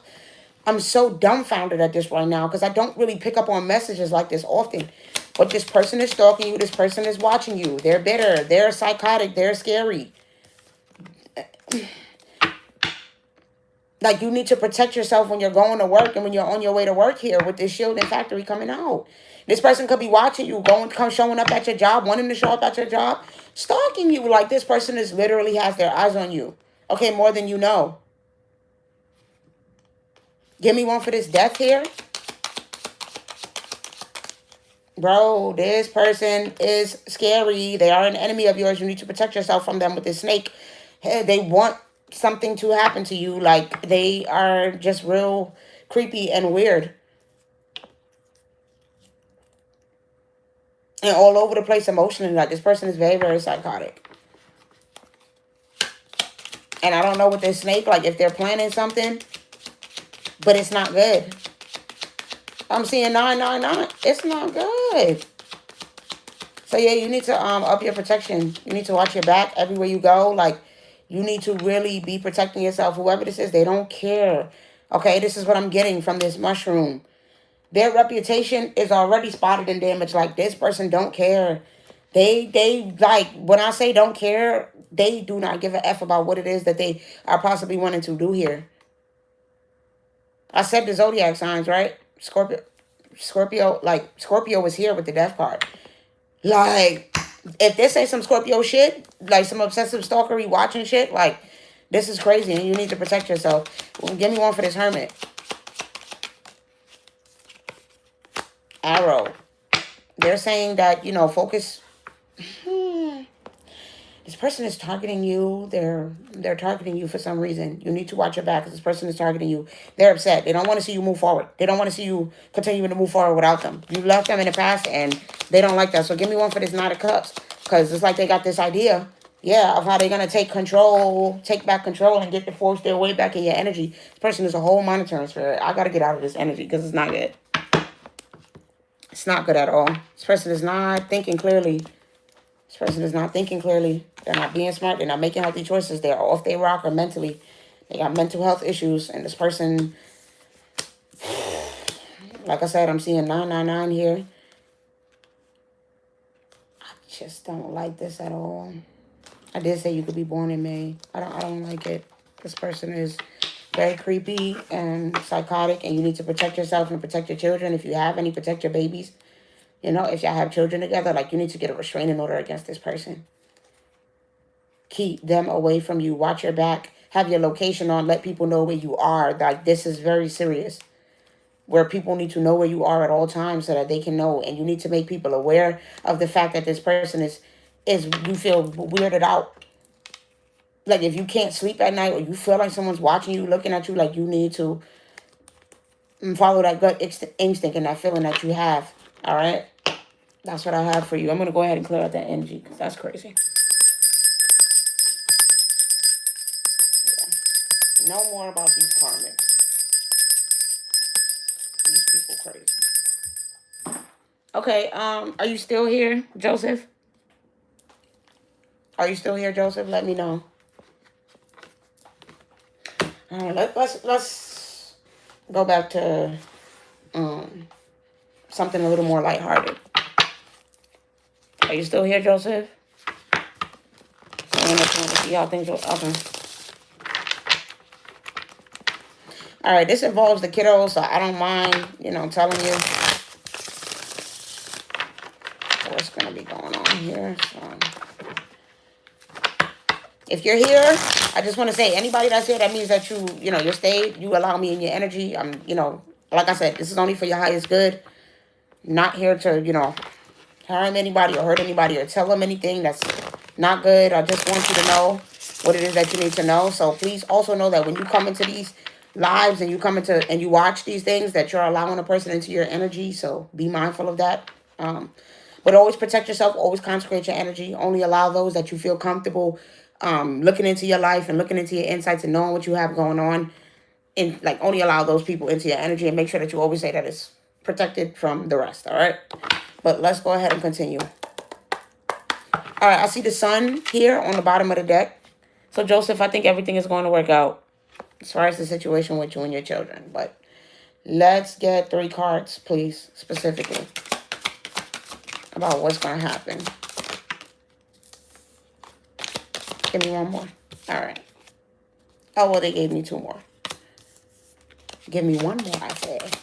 I'm so dumbfounded at this right now because I don't really pick up on messages like this often. But this person is stalking you. This person is watching you. They're bitter. They're psychotic. They're scary. Like, you need to protect yourself when you're going to work and when you're on your way to work here with this shielding factory coming out. This person could be watching you, showing up at your job, wanting to show up at your job, stalking you. Like, this person is literally has their eyes on you. Okay, more than you know. Give me one for this death here. Bro, this person is scary. They are an enemy of yours. You need to protect yourself from them with this snake. Hey, they want something to happen to you. Like, they are just real creepy and weird. And all over the place emotionally. Like, this person is very, very psychotic. And I don't know with this snake, like, if they're planning something, but it's not good. I'm seeing 999. It's not good. So, yeah, you need to up your protection. You need to watch your back everywhere you go. Like, you need to really be protecting yourself. Whoever this is, they don't care. Okay, this is what I'm getting from this mushroom. Their reputation is already spotted and damaged. Like, this person don't care. They like, when I say don't care, they do not give a F about what it is that they are possibly wanting to do here. I said the zodiac signs, right? Scorpio was here with the death card. Like, if this ain't some Scorpio shit, like some obsessive stalkery watching shit, like, this is crazy and you need to protect yourself. Well, give me one for this hermit. Arrow. They're saying that, focus. This person is targeting you. They're targeting you for some reason. You need to watch your back because this person is targeting you. They're upset. They don't want to see you move forward. They don't want to see you continuing to move forward without them. You left them in the past and they don't like that. So give me one for this Knight of Cups because it's like they got this idea, of how they're going to take back control and get to force their way back in your energy. This person is a whole monitoring spirit. I got to get out of this energy because it's not good. It's not good at all. This person is not thinking clearly. This person is not thinking clearly. They're not being smart. They're not making healthy choices. They're off their rock or mentally. They got mental health issues. And this person, like I said, I'm seeing 999 here. I just don't like this at all. I did say you could be born in May. I don't like it. This person is very creepy and psychotic. And you need to protect yourself and protect your children. If you have any, protect your babies. If y'all have children together, like, you need to get a restraining order against this person. Keep them away from you. Watch your back. Have your location on. Let people know where you are. Like, this is very serious. Where people need to know where you are at all times so that they can know. And you need to make people aware of the fact that this person is you feel weirded out. Like, if you can't sleep at night or you feel like someone's watching you, looking at you, like, you need to follow that gut instinct and that feeling that you have. All right? That's what I have for you. I'm going to go ahead and clear out that energy because that's crazy. Yeah. No more about these karmics. These people crazy. Okay, are you still here, Joseph? Are you still here, Joseph? Let me know. All right, let's go back to something a little more lighthearted. Are you still here, Joseph? Someone else want to see how things will happen. All right, this involves the kiddos, so I don't mind, telling you. what's going to be going on here. So, if you're here, I just want to say, anybody that's here, that means that you stayed. You allow me in your energy. Like I said, this is only for your highest good. Not here to, harm anybody or hurt anybody or tell them anything that's not good. I just want you to know what it is that you need to know. So please also know that when you come into these lives and you watch these things, that you're allowing a person into your energy. So be mindful of that. But always protect yourself. Always consecrate your energy. Only allow those that you feel comfortable looking into your life and looking into your insights and knowing what you have going on. And only allow those people into your energy, and make sure that you always say that it's protected from the rest. All right. But let's go ahead and continue. All right, I see the sun here on the bottom of the deck. So, Joseph, I think everything is going to work out as far as the situation with you and your children. But let's get 3 cards, please, specifically, about what's going to happen. Give me one more. All right. Oh, well, they gave me 2 more. Give me 1 more, I said.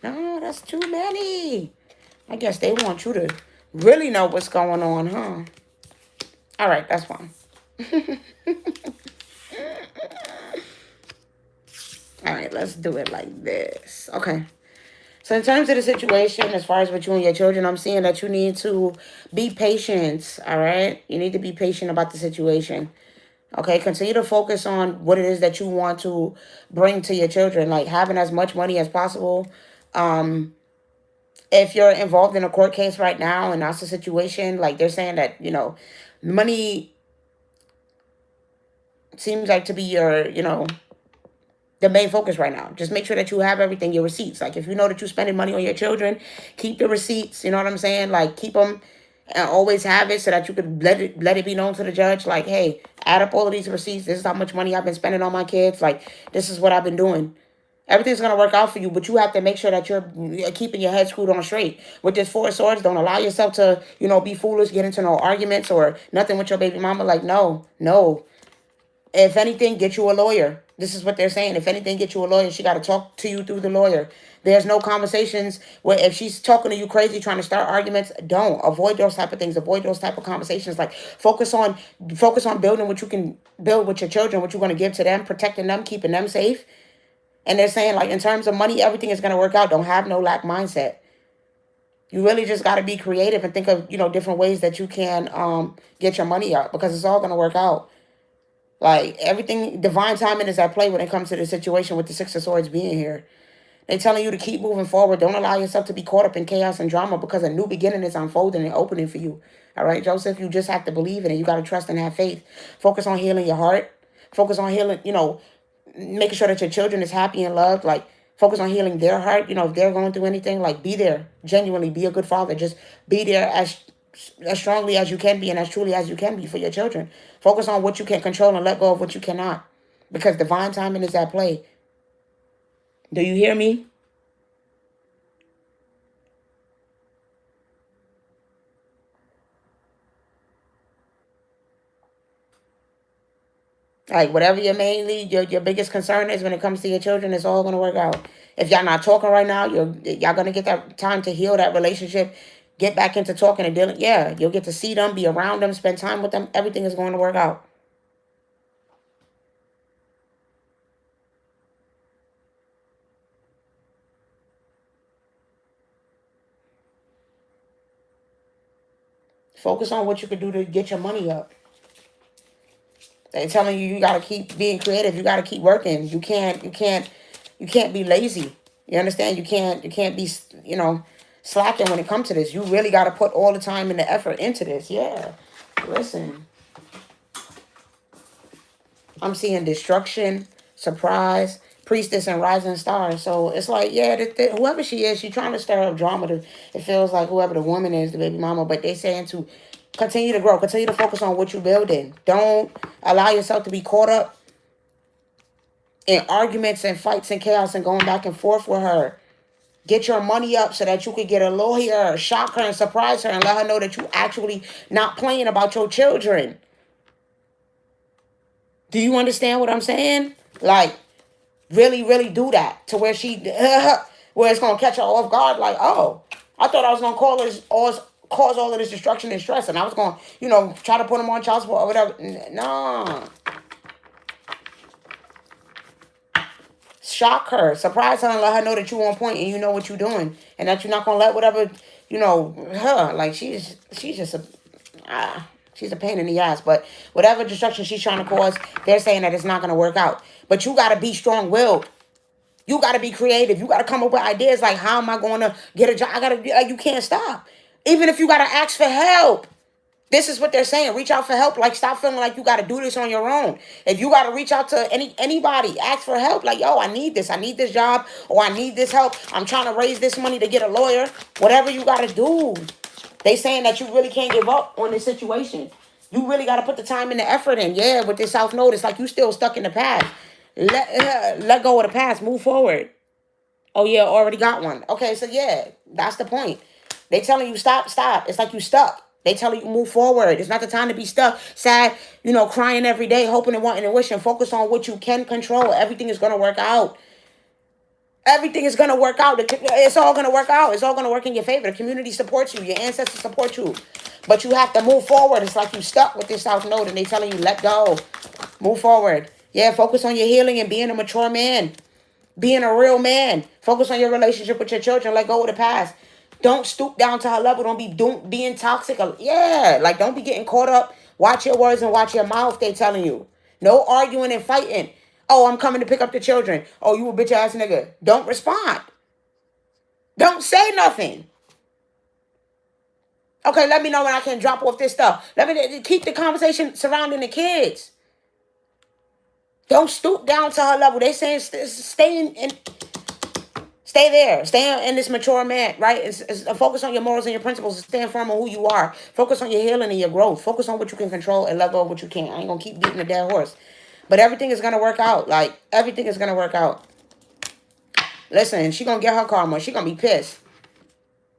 No, that's too many. I guess they want you to really know what's going on, huh? All right, that's fine. All right, let's do it like this. Okay. So in terms of the situation, as far as with you and your children, I'm seeing that you need to be patient, all right? You need to be patient about the situation. Okay, continue to focus on what it is that you want to bring to your children, like having as much money as possible. If you're involved in a court case right now and that's the situation, like they're saying that, money seems like to be your, the main focus right now. Just make sure that you have everything, your receipts. Like if you know that you're spending money on your children, keep the receipts, you know what I'm saying? Like keep them and always have it so that you could let it be known to the judge. Like, hey, add up all of these receipts. This is how much money I've been spending on my kids. Like, this is what I've been doing. Everything's going to work out for you, but you have to make sure that you're keeping your head screwed on straight. With this 4 of Swords, don't allow yourself to, be foolish, get into no arguments or nothing with your baby mama. Like, no. If anything, get you a lawyer. This is what they're saying. If anything, get you a lawyer. She got to talk to you through the lawyer. There's no conversations where if she's talking to you crazy, trying to start arguments, don't. Avoid those type of things. Avoid those type of conversations. Like focus on building what you can build with your children, what you're going to give to them, protecting them, keeping them safe. And they're saying, like, in terms of money, everything is going to work out. Don't have no lack mindset. You really just got to be creative and think of, different ways that you can get your money out, because it's all going to work out. Like, everything, divine timing is at play when it comes to the situation with the 6 of Swords being here. They're telling you to keep moving forward. Don't allow yourself to be caught up in chaos and drama, because a new beginning is unfolding and opening for you. All right, Joseph, you just have to believe in it. You got to trust and have faith. Focus on healing your heart. Focus on healing, making sure that your children is happy and loved. Like, focus on healing their heart. If they're going through anything, like, be there. Genuinely be a good father. Just be there as strongly as you can be and as truly as you can be for your children. Focus on what you can control and let go of what you cannot, because divine timing is at play. Do you hear me? Like, whatever your biggest concern is when it comes to your children, it's all going to work out. If y'all not talking right now, y'all going to get that time to heal that relationship, get back into talking and dealing. Yeah, you'll get to see them, be around them, spend time with them. Everything is going to work out. Focus on what you can do to get your money up. They're telling you got to keep being creative. You got to keep working. You can't be lazy. You understand? You can't be, slacking when it comes to this. You really got to put all the time and the effort into this. Yeah. Listen. I'm seeing destruction, surprise, priestess, and rising star. So it's like, yeah, whoever she is, she's trying to stir up drama. It feels like whoever the woman is, the baby mama, but they saying to continue to grow, continue to focus on what you're building. Don't allow yourself to be caught up in arguments and fights and chaos and going back and forth with her. Get your money up so that you could get a lawyer, shock her and surprise her and let her know that you actually not playing about your children. Do you understand what I'm saying? Like, really, really do that to where where it's going to catch her off guard. Like, oh, I thought I was gonna cause all of this destruction and stress, and I was gonna, try to put him on child support or whatever. No. Shock her, surprise her, and let her know that you're on point and you know what you're doing, and that you're not gonna let whatever, her. Like she's just she's a pain in the ass. But whatever destruction she's trying to cause, they're saying that it's not gonna work out. But you gotta be strong-willed. You gotta be creative. You gotta come up with ideas like, how am I going to get a job? I gotta be like, you can't stop. Even if you gotta ask for help. This is what they're saying. Reach out for help. Like, stop feeling like you got to do this on your own. If you got to reach out to anybody, ask for help. Like, yo, I need this. I need this job, or I need this help. I'm trying to raise this money to get a lawyer. Whatever you got to do. They saying that you really can't give up on this situation. You really got to put the time and the effort in. Yeah, with this self-notice, like you still stuck in the past. Let go of the past. Move forward. Oh, yeah, already got one. Okay, so yeah, that's the point. They telling you stop. It's like you stuck. They tell you move forward. It's not the time to be stuck, sad, crying every day, hoping and wanting and wishing. Focus on what you can control. Everything is going to work out. Everything is going to work out. It's all going to work out. It's all going to work in your favor. The community supports you. Your ancestors support you. But you have to move forward. It's like you stuck with this South Node and they telling you let go. Move forward. Yeah, focus on your healing and being a mature man. Being a real man. Focus on your relationship with your children. Let go of the past. Don't stoop down to her level. Don't be being toxic. Yeah, like don't be getting caught up. Watch your words and watch your mouth, they telling you. No arguing and fighting. Oh, I'm coming to pick up the children. Oh, you a bitch ass nigga. Don't respond. Don't say nothing. Okay, let me know when I can drop off this stuff. Let me keep the conversation surrounding the kids. Don't stoop down to her level. They saying stay there. Stay in this mature man, right? It's focus on your morals and your principles. Stand firm on who you are. Focus on your healing and your growth. Focus on what you can control and let go of what you can't. I ain't going to keep beating a dead horse. But everything is going to work out. Like, everything is going to work out. Listen, she going to get her karma. She going to be pissed.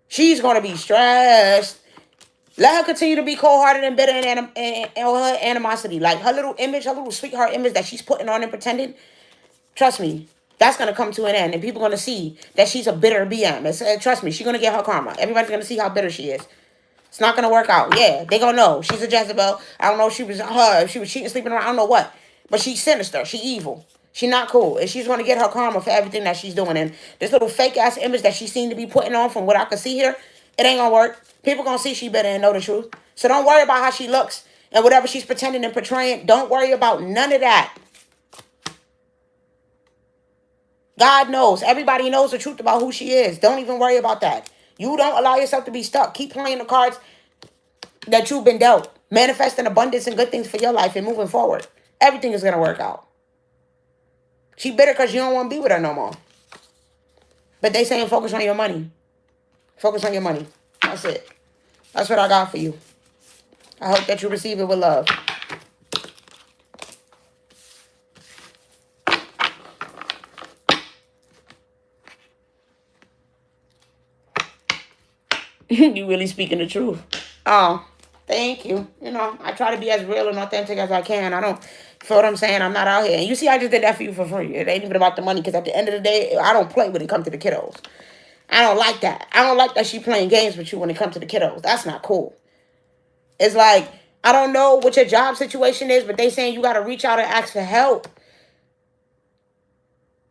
She's going to be stressed. Let her continue to be cold-hearted and bitter and her animosity. Like, her little image, her little sweetheart image that she's putting on and pretending. Trust me. That's going to come to an end. And people are going to see that she's a bitter BM. Trust me, she's going to get her karma. Everybody's going to see how bitter she is. It's not going to work out. Yeah, they're going to know. She's a Jezebel. I don't know if she was cheating, sleeping around. I don't know what. But she's sinister. She's evil. She's not cool. And she's going to get her karma for everything that she's doing. And this little fake-ass image that she seemed to be putting on from what I could see here, it ain't going to work. People going to see she better and know the truth. So don't worry about how she looks and whatever she's pretending and portraying. Don't worry about none of that. God knows. Everybody knows the truth about who she is. Don't even worry about that. You don't allow yourself to be stuck. Keep playing the cards that you've been dealt. Manifesting abundance and good things for your life and moving forward. Everything is going to work out. She bitter because you don't want to be with her no more. But they saying focus on your money. Focus on your money. That's it. That's what I got for you. I hope that you receive it with love. You really speaking the truth. Oh, thank you. I try to be as real and authentic as I can. I don't, feel what I'm saying? I'm not out here. And you see, I just did that for you for free. It ain't even about the money because at the end of the day, I don't play when it comes to the kiddos. I don't like that. I don't like that she playing games with you when it comes to the kiddos. That's not cool. It's like, I don't know what your job situation is, but they saying you got to reach out and ask for help.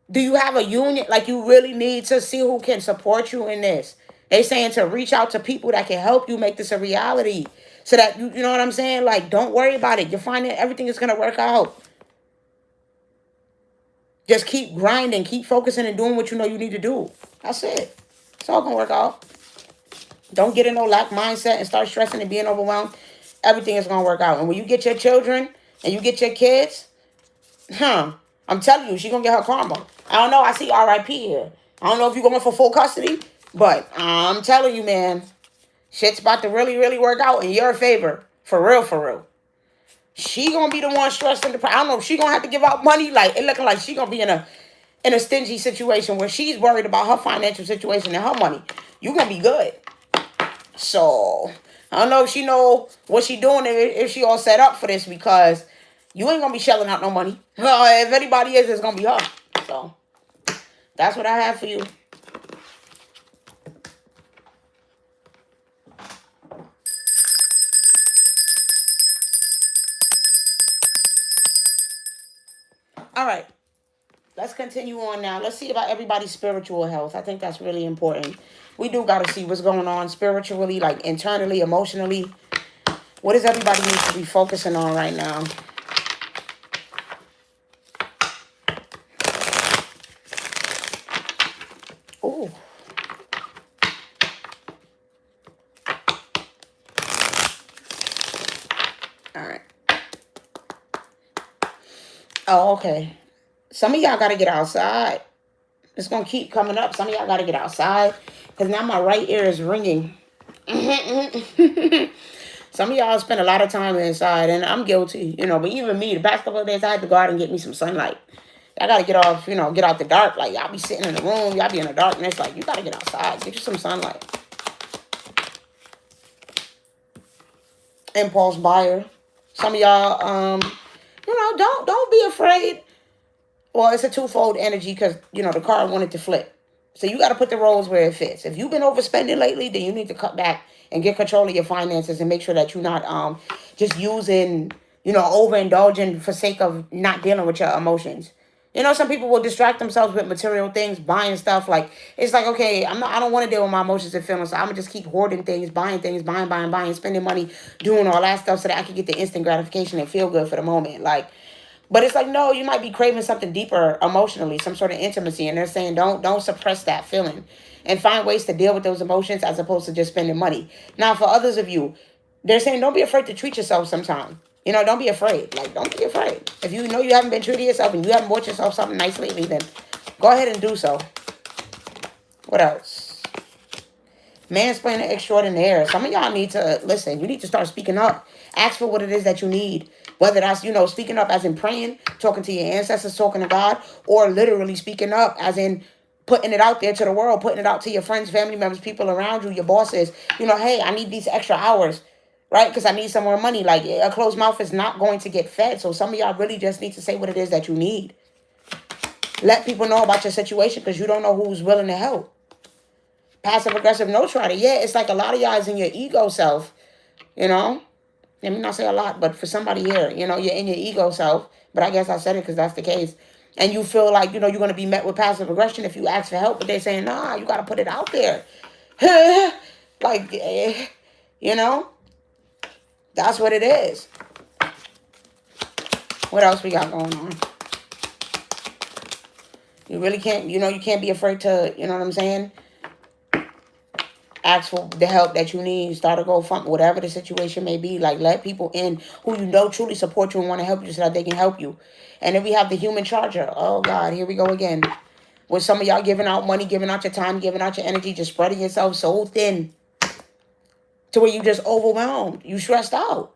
Do you have a union? Like, you really need to see who can support you in this. They saying to reach out to people that can help you make this a reality. So that, you know what I'm saying? Like, don't worry about it. You're finding everything is going to work out. Just keep grinding. Keep focusing and doing what you know you need to do. That's it. It's all going to work out. Don't get in no lack mindset and start stressing and being overwhelmed. Everything is going to work out. And when you get your children and you get your kids, I'm telling you, she's going to get her karma. I don't know. I see RIP here. I don't know if you're going for full custody. But I'm telling you, man, shit's about to really, really work out in your favor. For real, for real. She gonna be the one stressed and depressed. I don't know if she gonna have to give out money. Like, it looking like she gonna be in a stingy situation where she's worried about her financial situation and her money. You gonna be good. So, I don't know if she know what she doing, if she all set up for this, because you ain't gonna be shelling out no money. If anybody is, it's gonna be her. So, that's what I have for you. All right. Let's continue on now. Let's see about everybody's spiritual health. I think that's really important. We do got to see what's going on spiritually, like internally, emotionally. What does everybody need to be focusing on right now? Ooh. All right. Oh, okay. Some of y'all got to get outside. It's going to keep coming up. Some of y'all got to get outside because now my right ear is ringing. Some of y'all spend a lot of time inside, and I'm guilty, but even me, the past couple of days, I had to go out and get me some sunlight. I got to get off, get out the dark. Like, y'all be sitting in the room, y'all be in the darkness. Like, you got to get outside, get you some sunlight. Impulse buyer. Some of y'all, don't be afraid. Well, it's a twofold energy because, the card wanted to flip. So you got to put the roles where it fits. If you've been overspending lately, then you need to cut back and get control of your finances and make sure that you're not just using, overindulging for sake of not dealing with your emotions. Some people will distract themselves with material things, buying stuff. Like, it's like, okay, I don't want to deal with my emotions and feelings. So I'm going to just keep hoarding things, buying, spending money, doing all that stuff so that I can get the instant gratification and feel good for the moment. Like, but it's like, no, you might be craving something deeper emotionally, some sort of intimacy. And they're saying, don't suppress that feeling and find ways to deal with those emotions as opposed to just spending money. Now, for others of you, they're saying, don't be afraid to treat yourself sometime. Don't be afraid. Like, don't be afraid. If you know you haven't been treating yourself and you haven't bought yourself something nice lately, then go ahead and do so. What else? Mansplaining extraordinaire. Some of y'all need to, listen, you need to start speaking up. Ask for what it is that you need. Whether that's, speaking up as in praying, talking to your ancestors, talking to God, or literally speaking up as in putting it out there to the world, putting it out to your friends, family members, people around you, your bosses. Hey, I need these extra hours, right? Because I need some more money. Like, a closed mouth is not going to get fed. So some of y'all really just need to say what it is that you need. Let people know about your situation because you don't know who's willing to help. Passive aggressive no try. Yeah, it's like a lot of y'all is in your ego self, Let me not say a lot, but for somebody here, you're in your ego self. But I guess I said it because that's the case. And you feel like, you're going to be met with passive aggression if you ask for help. But they're saying, nah, you got to put it out there. Like, that's what it is. What else we got going on? You really can't, you can't be afraid to, you know what I'm saying? Ask for the help that you need. Start a GoFundMe, whatever the situation may be. Like, let people in who truly support you and want to help you so that they can help you. And then we have the human charger. Oh, God, here we go again. With some of y'all giving out money, giving out your time, giving out your energy, just spreading yourself so thin to where you just overwhelmed. You stressed out.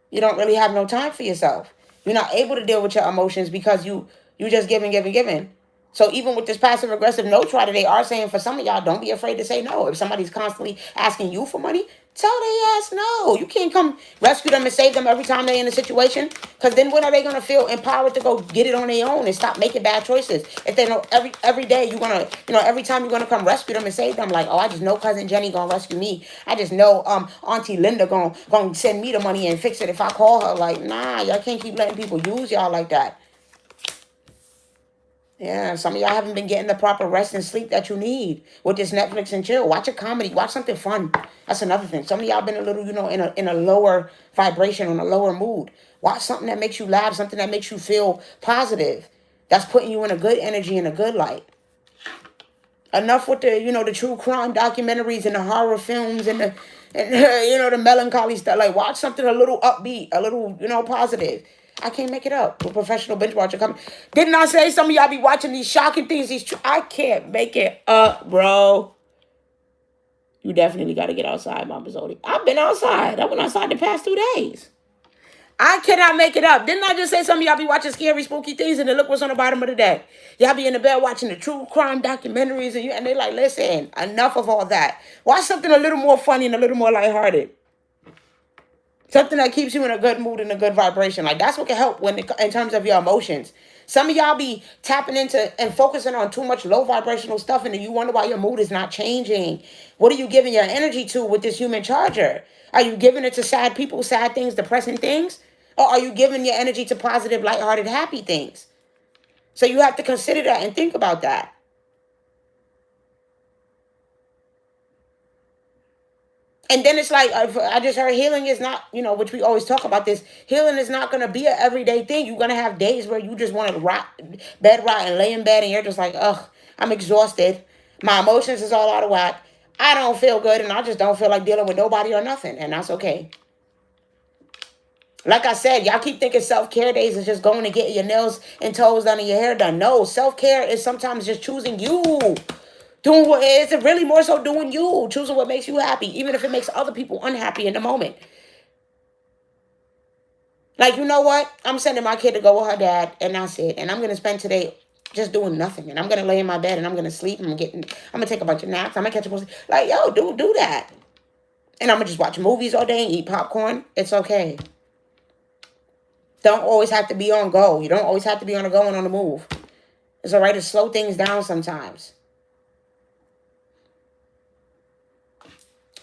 You don't really have no time for yourself. You're not able to deal with your emotions because you just giving. So even with this passive aggressive no try, they are saying for some of y'all, don't be afraid to say no. If somebody's constantly asking you for money, tell their ass no. You can't come rescue them and save them every time they're in a situation. Because then when are they going to feel empowered to go get it on their own and stop making bad choices? If they know every day you're going to, every time you're going to come rescue them and save them, like, oh, I just know Cousin Jenny going to rescue me. I just know Auntie Linda going to send me the money and fix it if I call her. Like, nah, y'all can't keep letting people use y'all like that. Yeah, some of y'all haven't been getting the proper rest and sleep that you need with this Netflix and chill. Watch a comedy. Watch something fun. That's another thing. Some of y'all been a little, in a lower vibration, in a lower mood. Watch something that makes you laugh, something that makes you feel positive. That's putting you in a good energy and a good light. Enough with the, the true crime documentaries and the horror films and the, the melancholy stuff. Like, watch something a little upbeat, a little, positive. I can't make it up. A professional binge watcher coming. Didn't I say some of y'all be watching these shocking things? I can't make it up, bro. You definitely got to get outside, Mama Zodi. I've been outside. I went outside the past 2 days. I cannot make it up. Didn't I just say some of y'all be watching scary, spooky things and then look what's on the bottom of the day? Y'all be in the bed watching the true crime documentaries and they like, listen, enough of all that. Watch something a little more funny and a little more lighthearted. Something that keeps you in a good mood and a good vibration. Like, that's what can help in terms of your emotions. Some of y'all be tapping into and focusing on too much low vibrational stuff, and then you wonder why your mood is not changing. What are you giving your energy to with this human charger? Are you giving it to sad people, sad things, depressing things? Or are you giving your energy to positive, lighthearted, happy things? So you have to consider that and think about that. And then it's like, I just heard healing is not, which we always talk about this. Healing is not going to be an everyday thing. You're going to have days where you just want to bed rot and lay in bed and you're just like, ugh, I'm exhausted. My emotions is all out of whack. I don't feel good and I just don't feel like dealing with nobody or nothing. And that's okay. Like I said, y'all keep thinking self-care days is just going to get your nails and toes done and your hair done. No, self-care is sometimes just choosing you. Doing what is it really more so doing you, choosing what makes you happy, even if it makes other people unhappy in the moment. Like, you know what? I'm sending my kid to go with her dad, and that's it. And I'm gonna spend today just doing nothing. And I'm gonna lay in my bed and I'm gonna sleep. I'm gonna take a bunch of naps. I'm gonna catch a pussy. Like, yo, do that. And I'm gonna just watch movies all day and eat popcorn. It's okay. Don't always have to be on go. You don't always have to be on the go and on the move. It's all right to slow things down sometimes.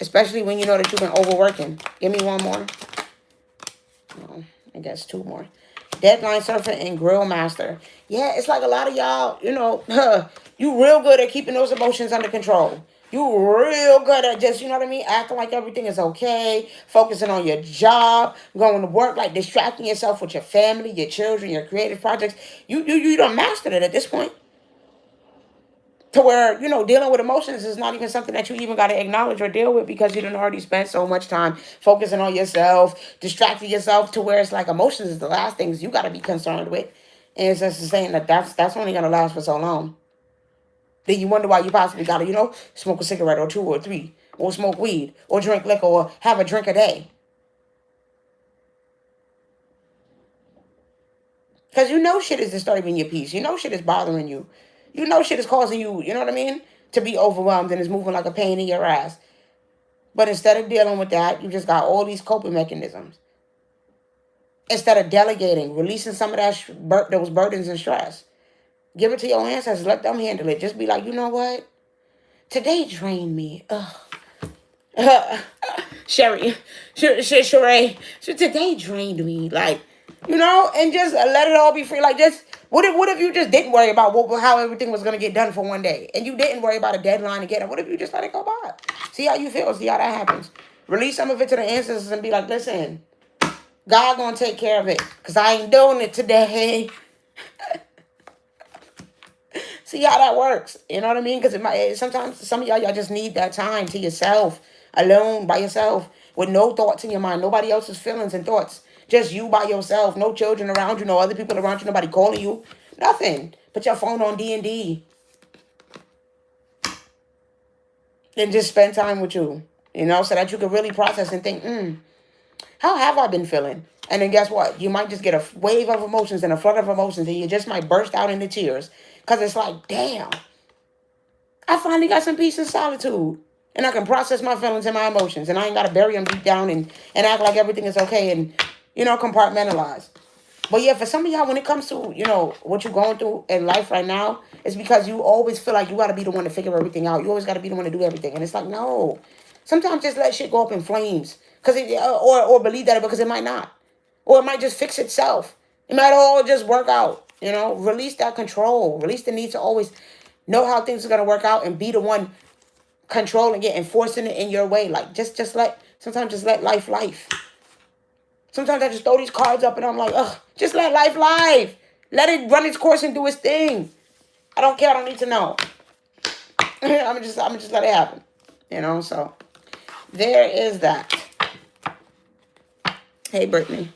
Especially when you know that you've been overworking. Give me one more. No, I guess two more. Deadline surfer and grill master. Yeah, it's like a lot of y'all, you real good at keeping those emotions under control. You real good at just, acting like everything is okay, focusing on your job, going to work, like distracting yourself with your family, your children, your creative projects. You done mastered it at this point. To where, dealing with emotions is not even something that you even got to acknowledge or deal with because you done already spent so much time focusing on yourself, distracting yourself to where it's like emotions is the last things you got to be concerned with. And it's just saying that's only going to last for so long. Then you wonder why you possibly got to, smoke a cigarette or two or three, or smoke weed, or drink liquor, or have a drink a day. Because shit is disturbing your peace. Shit is bothering you. Shit is causing you, you know what I mean? To be overwhelmed and it's moving like a pain in your ass. But instead of dealing with that, you just got all these coping mechanisms. Instead of delegating, releasing some of those burdens and stress. Give it to your ancestors. Let them handle it. Just be like, you know what? Today drained me. Sheree. Today drained me. Like, and just let it all be free. Like, just, what if you just didn't worry about how everything was going to get done for one day? And you didn't worry about a deadline to get it. What if you just let it go by? See how you feel. See how that happens. Release some of it to the ancestors and be like, listen, God going to take care of it. Because I ain't doing it today. See how that works. You know what I mean? Because sometimes some of y'all just need that time to yourself. Alone, by yourself. With no thoughts in your mind. Nobody else's feelings and thoughts. Just you by yourself. No children around you. No other people around you. Nobody calling you. Nothing. Put your phone on D&D. And just spend time with you. So that you can really process and think, how have I been feeling? And then guess what? You might just get a wave of emotions and a flood of emotions. And you just might burst out into tears. Because it's like, damn. I finally got some peace and solitude. And I can process my feelings and my emotions. And I ain't got to bury them deep down and act like everything is okay and, compartmentalize. But yeah, for some of y'all, when it comes to, what you're going through in life right now, it's because you always feel like you got to be the one to figure everything out. You always got to be the one to do everything. And it's like, no. Sometimes just let shit go up in flames. Or believe that because it might not. Or it might just fix itself. It might all just work out. Release that control. Release the need to always know how things are going to work out and be the one controlling it and forcing it in your way. Like, sometimes just let life. Sometimes I just throw these cards up and I'm like, ugh, just let life. Let it run its course and do its thing. I don't care. I don't need to know. I'm just let it happen. So there is that. Hey, Brittany.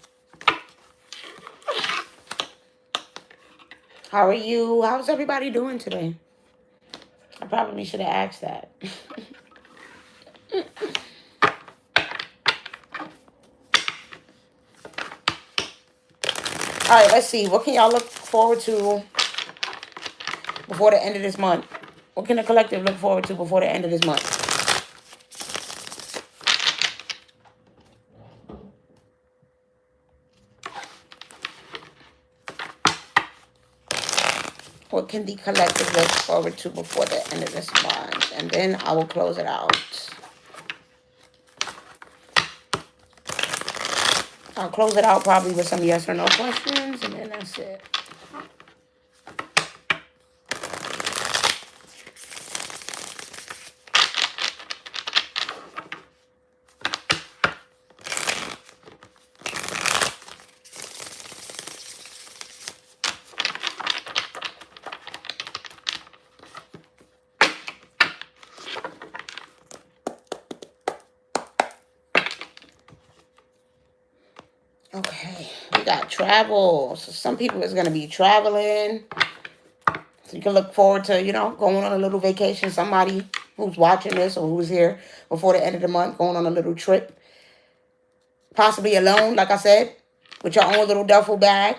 How are you? How's everybody doing today? I probably should have asked that. All right, let's see. What can y'all look forward to before the end of this month? What can the collective look forward to before the end of this month? What can the collective look forward to before the end of this month? And then I will close it out. I'll close it out probably with some yes or no questions, and then that's it. got travel. So some people is going to be traveling. So you can look forward to, going on a little vacation. Somebody who's watching this or who's here before the end of the month, going on a little trip. Possibly alone, like I said, with your own little duffel bag,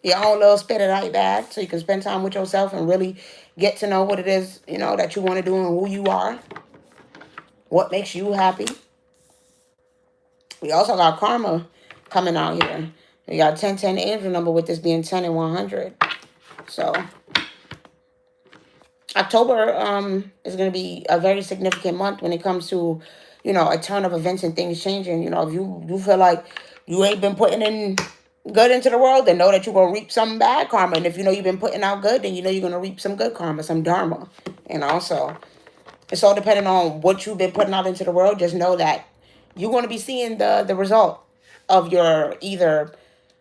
your own little spit it out bag, so you can spend time with yourself and really get to know what it is, that you want to do and who you are, what makes you happy. We also got karma coming out here. We got 1010 angel number with this being 10 and 100. So October is going to be a very significant month when it comes to, a turn of events and things changing. If you feel like you ain't been putting in good into the world, then know that you're going to reap some bad karma. And if you've been putting out good, then you're going to reap some good karma, some dharma. And also, it's all depending on what you've been putting out into the world. Just know that you're going to be seeing the result of your either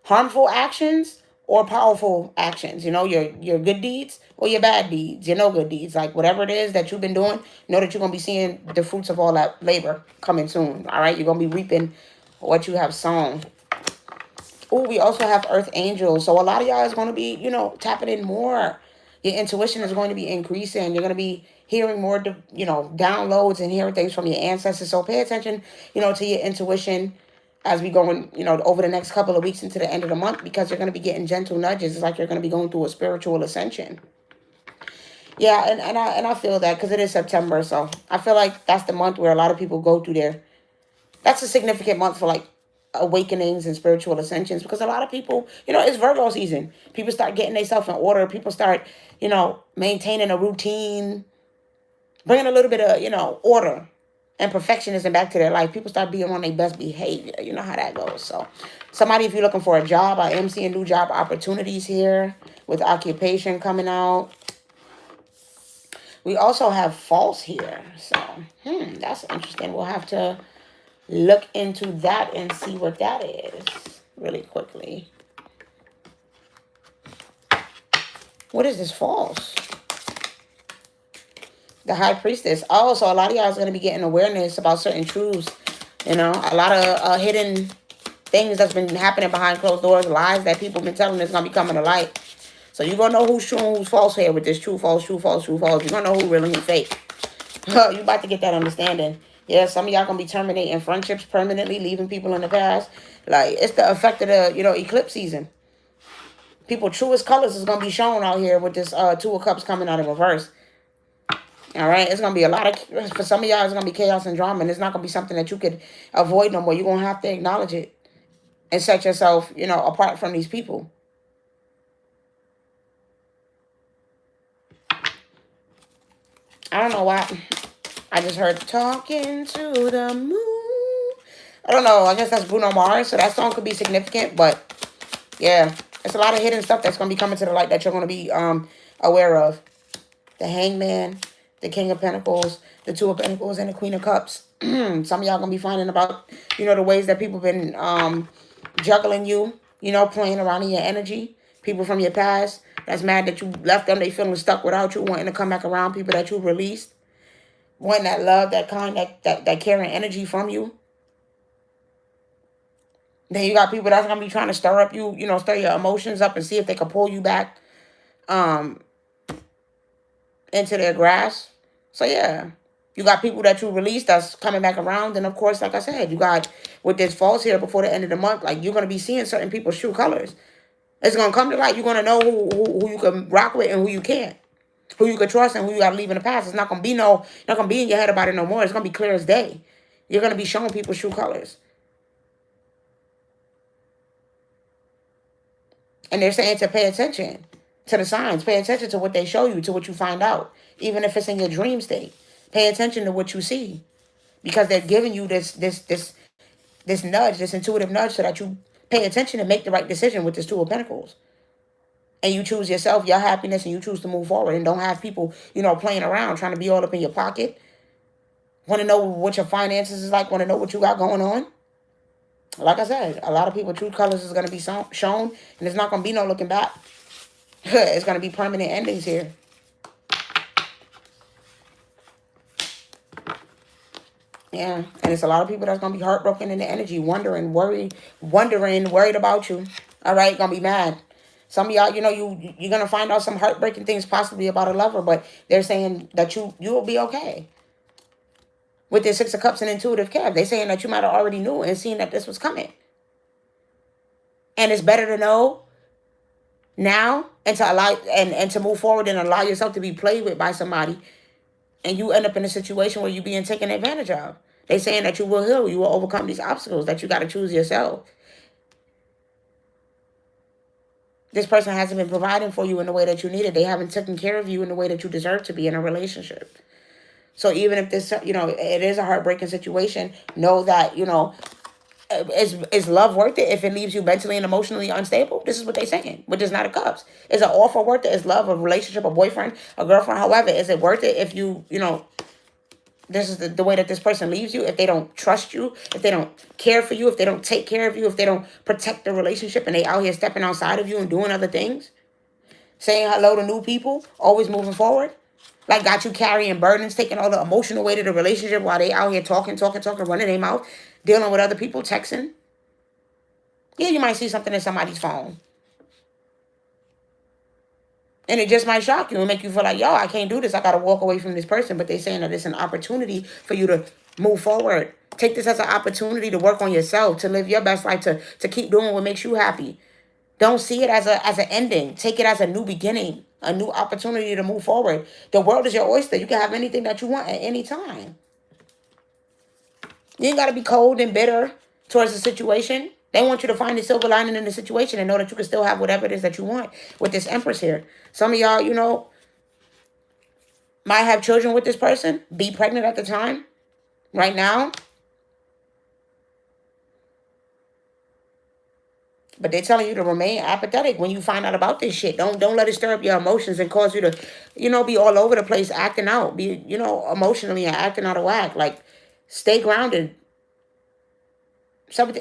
harmful actions or powerful actions, your good deeds or your bad deeds, your no good deeds. Like whatever it is that you've been doing, know that you're going to be seeing the fruits of all that labor coming soon. All right. You're going to be reaping what you have sown. Oh, we also have earth angels. So a lot of y'all is going to be, tapping in more. Your intuition is going to be increasing. You're going to be hearing more, downloads and hearing things from your ancestors. So pay attention, to your intuition as we go in, over the next couple of weeks into the end of the month, because you're going to be getting gentle nudges. It's like you're going to be going through a spiritual ascension. Yeah, and I feel that because it is September. So I feel like that's the month where a lot of people go through that's a significant month for like awakenings and spiritual ascensions, because a lot of people, it's Virgo season. People start getting themselves in order. People start, maintaining a routine, bringing a little bit of, order and perfectionism back to their life. People start being on their best behavior. You know how that goes. So somebody, if you're looking for a job, I am seeing new job opportunities here with occupation coming out. We also have false here. So, that's interesting. We'll have to look into that and see what that is really quickly. What is this false? The high priestess. Oh, so a lot of y'all is going to be getting awareness about certain truths. A lot of hidden things that's been happening behind closed doors, lies that people been telling is going to be coming to light. So you're going to know who's true and who's false here with this true, false, true, false, true, false. You're going to know who real and who fake. You about to get that understanding. Yeah, some of y'all going to be terminating friendships permanently, leaving people in the past. Like, it's the effect of the, eclipse season. People truest colors is going to be shown out here with this Two of Cups coming out in reverse. All right, it's going to be a lot of, for some of y'all, it's going to be chaos and drama, and it's not going to be something that you could avoid no more. You're going to have to acknowledge it and set yourself, apart from these people. I don't know why. I just heard Talking to the Moon. I don't know. I guess that's Bruno Mars, so that song could be significant, but yeah, it's a lot of hidden stuff that's going to be coming to the light that you're going to be aware of. The Hangman, the King of Pentacles, the Two of Pentacles, and the Queen of Cups. Some of y'all going to be finding about, the ways that people been juggling you, playing around in your energy. People from your past that's mad that you left them. They feeling stuck without you, wanting to come back around. People that you released, wanting that love, that kind, that caring energy from you. Then you got people that's going to be trying to stir up you, stir your emotions up and see if they can pull you back into their grasp. So, yeah. You got people that you released that's coming back around. And, of course, like I said, you got with this false here before the end of the month, like you're going to be seeing certain people's true colors. It's going to come to light. You're going to know who you can rock with and who you can't. Who you can trust and who you got to leave in the past. It's not going to be not going to be in your head about it no more. It's going to be clear as day. You're going to be showing people's true colors. And they're saying to pay attention to the signs. Pay attention to what they show you, to what you find out. Even if it's in your dream state. Pay attention to what you see. Because they're giving you this nudge, this intuitive nudge, so that you pay attention and make the right decision with this Two of Pentacles. And you choose yourself, your happiness, and you choose to move forward. And don't have people, playing around, trying to be all up in your pocket. Want to know what your finances is like. Want to know what you got going on. Like I said, a lot of people, true colors is going to be shown. And it's not going to be no looking back. It's going to be permanent endings here. Yeah, and it's a lot of people that's going to be heartbroken in the energy, worried about you. All right, gonna be mad. Some of y'all, you're gonna find out some heartbreaking things possibly about a lover, but they're saying that you'll be okay. With this Six of Cups and intuitive Cav, they're saying that you might have already knew and seen that this was coming. And it's better to know now and to allow and to move forward and allow yourself to be played with by somebody, and you end up in a situation where you're being taken advantage of. They saying that you will heal, you will overcome these obstacles, that you got to choose yourself. This person hasn't been providing for you in the way that you needed. They haven't taken care of you in the way that you deserve to be in a relationship. So even if this, it is a heartbreaking situation, know that, is love worth it if it leaves you mentally and emotionally unstable? This is what they're saying with this Knight of Cups. Is an offer worth it? Is love, a relationship, a boyfriend, a girlfriend, however, is it worth it if this is the way that this person leaves you, if they don't trust you, if they don't care for you, if they don't take care of you, if they don't protect the relationship and they out here stepping outside of you and doing other things, saying hello to new people, always moving forward, like got you carrying burdens, taking all the emotional weight of the relationship while they out here talking, running their mouth, dealing with other people, texting. Yeah, you might see something in somebody's phone. And it just might shock you and make you feel like, yo, I can't do this. I got to walk away from this person. But they're saying that it's an opportunity for you to move forward. Take this as an opportunity to work on yourself, to live your best life, to keep doing what makes you happy. Don't see it as an ending. Take it as a new beginning, a new opportunity to move forward. The world is your oyster. You can have anything that you want at any time. You ain't got to be cold and bitter towards the situation. They want you to find the silver lining in the situation and know that you can still have whatever it is that you want with this Empress here. Some of y'all, might have children with this person, be pregnant at the time, right now. But they're telling you to remain apathetic when you find out about this shit. Don't let it stir up your emotions and cause you to, be all over the place, acting out, be, emotionally and acting out of whack. Like, stay grounded.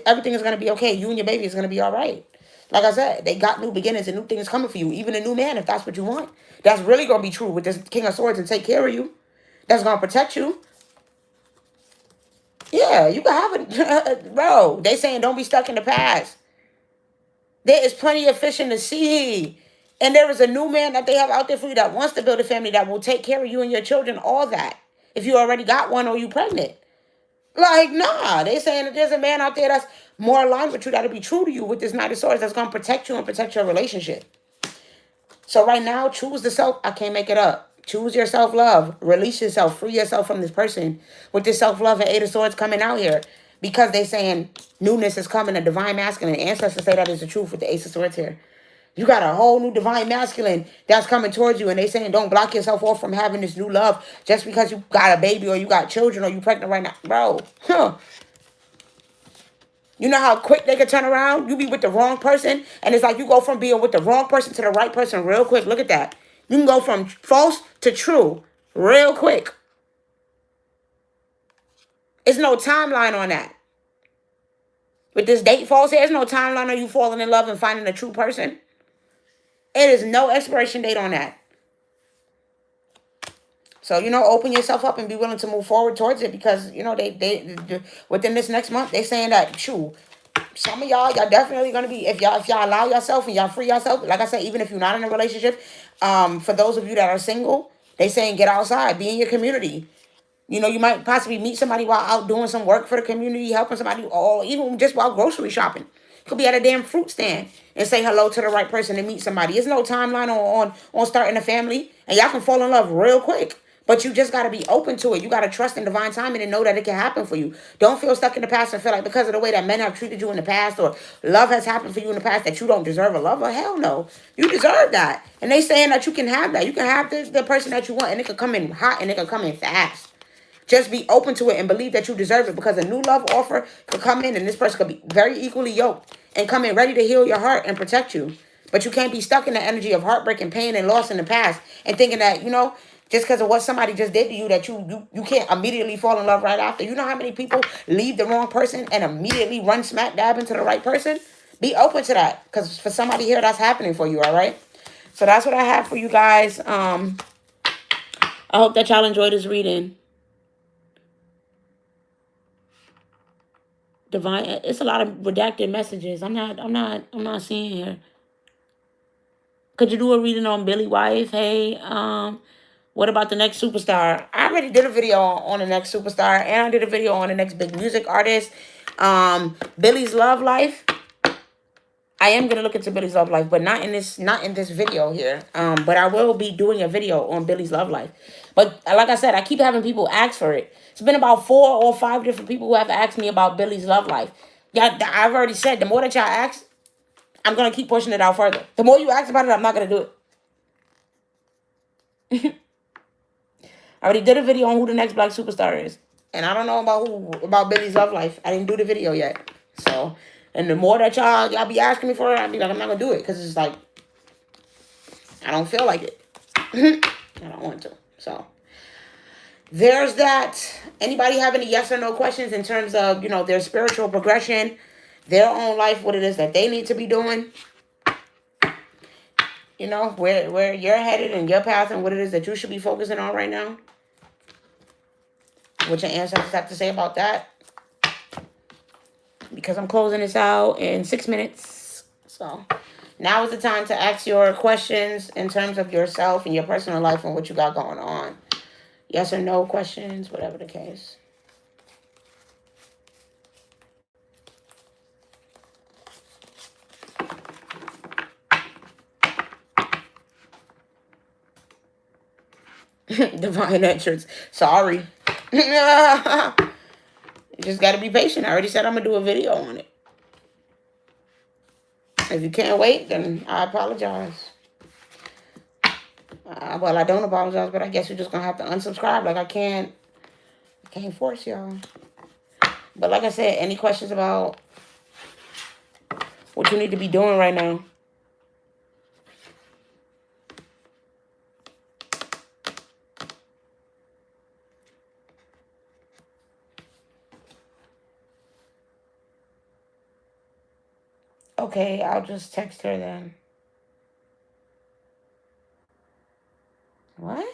Everything is going to be okay. You and your baby is going to be all right. Like I said, they got new beginnings and new things coming for you. Even a new man, if that's what you want. That's really going to be true with this King of Swords and take care of you. That's going to protect you. Yeah, you can have it. Bro, they saying don't be stuck in the past. There is plenty of fish in the sea. And there is a new man that they have out there for you that wants to build a family that will take care of you and your children, all that. If you already got one or you pregnant. Like, nah, they saying that there's a man out there that's more aligned with you, that'll be true to you with this Knight of Swords, that's going to protect you and protect your relationship. So right now, choose the self. I can't make it up. Choose your self-love. Release yourself. Free yourself from this person with this self-love and Eight of Swords coming out here. Because they saying newness is coming, a divine masculine. Ancestors say that is the truth with the Ace of Swords here. You got a whole new divine masculine that's coming towards you. And they saying don't block yourself off from having this new love just because you got a baby or you got children or you pregnant right now. Bro, You know how quick they can turn around? You be with the wrong person, and it's like you go from being with the wrong person to the right person real quick. Look at that. You can go from false to true real quick. There's no timeline on that. With this date false here, there's no timeline on you falling in love and finding a true person. It is no expiration date on that. So, open yourself up and be willing to move forward towards it because, they within this next month, they saying that, shoot, some of y'all definitely going to be, if y'all allow yourself and y'all free yourself, like I said, even if you're not in a relationship, for those of you that are single, they saying get outside, be in your community. You might possibly meet somebody while out doing some work for the community, helping somebody, or even just while grocery shopping. Could be at a damn fruit stand and say hello to the right person and meet somebody. There's no timeline on starting a family, and y'all can fall in love real quick. But you just got to be open to it. You got to trust in divine timing and know that it can happen for you. Don't feel stuck in the past and feel like because of the way that men have treated you in the past or love has happened for you in the past that you don't deserve a lover. Hell no. You deserve that. And they saying that you can have that. You can have the person that you want, and it can come in hot and it can come in fast. Just be open to it and believe that you deserve it because a new love offer could come in and this person could be very equally yoked and come in ready to heal your heart and protect you. But you can't be stuck in the energy of heartbreak and pain and loss in the past and thinking that, just because of what somebody just did to you that you can't immediately fall in love right after. You know how many people leave the wrong person and immediately run smack dab into the right person? Be open to that because for somebody here, that's happening for you, all right? So that's what I have for you guys. I hope that y'all enjoyed this reading. Divine, it's a lot of redacted messages. I'm not seeing here. Could you do a reading on Billy Wife? Hey, what about the next superstar? I already did a video on the next superstar, and I did a video on the next big music artist. Billy's love life. I am gonna look into Billy's love life, but not in this video here. But I will be doing a video on Billy's love life. But like I said, I keep having people ask for it. It's been about 4 or 5 different people who have asked me about Billy's love life. Yeah, I've already said the more that y'all ask, I'm gonna keep pushing it out further. The more you ask about it, I'm not gonna do it. I already did a video on who the next black superstar is. And I don't know about Billy's love life. I didn't do the video yet. So, and the more that y'all be asking me for it, I'll be like, I'm not gonna do it. Because it's like, I don't feel like it. I don't want to. So, there's that. Anybody have any yes or no questions in terms of, their spiritual progression, their own life, what it is that they need to be doing? Where you're headed and your path and what it is that you should be focusing on right now? What your ancestors have to say about that? Because I'm closing this out in 6 minutes. So now is the time to ask your questions in terms of yourself and your personal life and what you got going on. Yes or no questions, whatever the case. Divine entrance. Sorry. You just got to be patient. I already said I'm going to do a video on it. If you can't wait, then I apologize. Well, I don't apologize, but I guess you're just going to have to unsubscribe. Like, I can't force y'all. But like I said, any questions about what you need to be doing right now? Okay, I'll just text her then. What?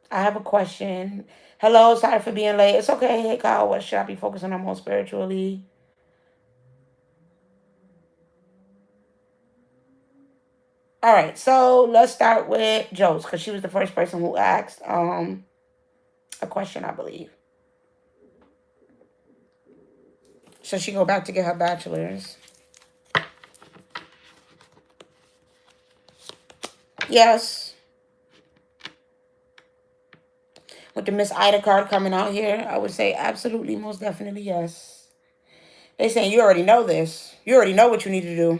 I have a question. Hello, sorry for being late. It's okay. Hey, Kyle, what should I be focusing on more spiritually? All right, so let's start with Joe's because she was the first person who asked a question, I believe. Should she go back to get her bachelor's? Yes. With the Miss Ida card coming out here, I would say absolutely, most definitely yes. They saying you already know this. You already know what you need to do.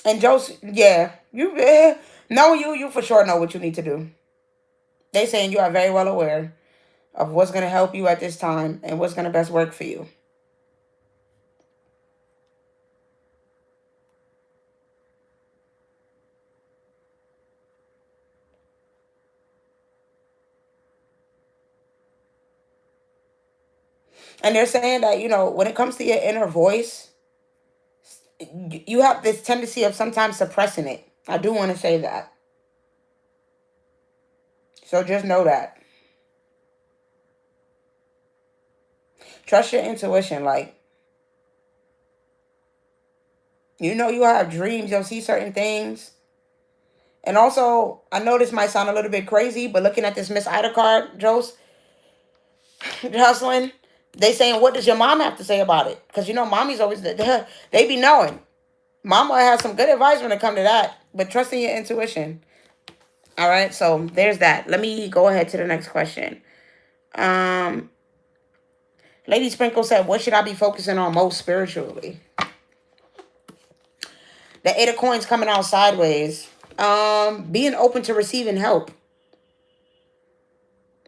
And Joe's, yeah, you for sure know what you need to do. They saying you are very well aware of what's going to help you at this time and what's going to best work for you. And they're saying that, when it comes to your inner voice, you have this tendency of sometimes suppressing it. I do want to say that. So just know that. Trust your intuition. Like, you have dreams. You'll see certain things. And also, I know this might sound a little bit crazy, but looking at this Miss Ida card, Jocelyn, they saying, what does your mom have to say about it? Because, mommy's always, they be knowing. Mama has some good advice when it comes to that. But trusting your intuition. All right, so there's that. Let me go ahead to the next question. Lady Sprinkle said, what should I be focusing on most spiritually? The 8 of Coins coming out sideways. Being open to receiving help.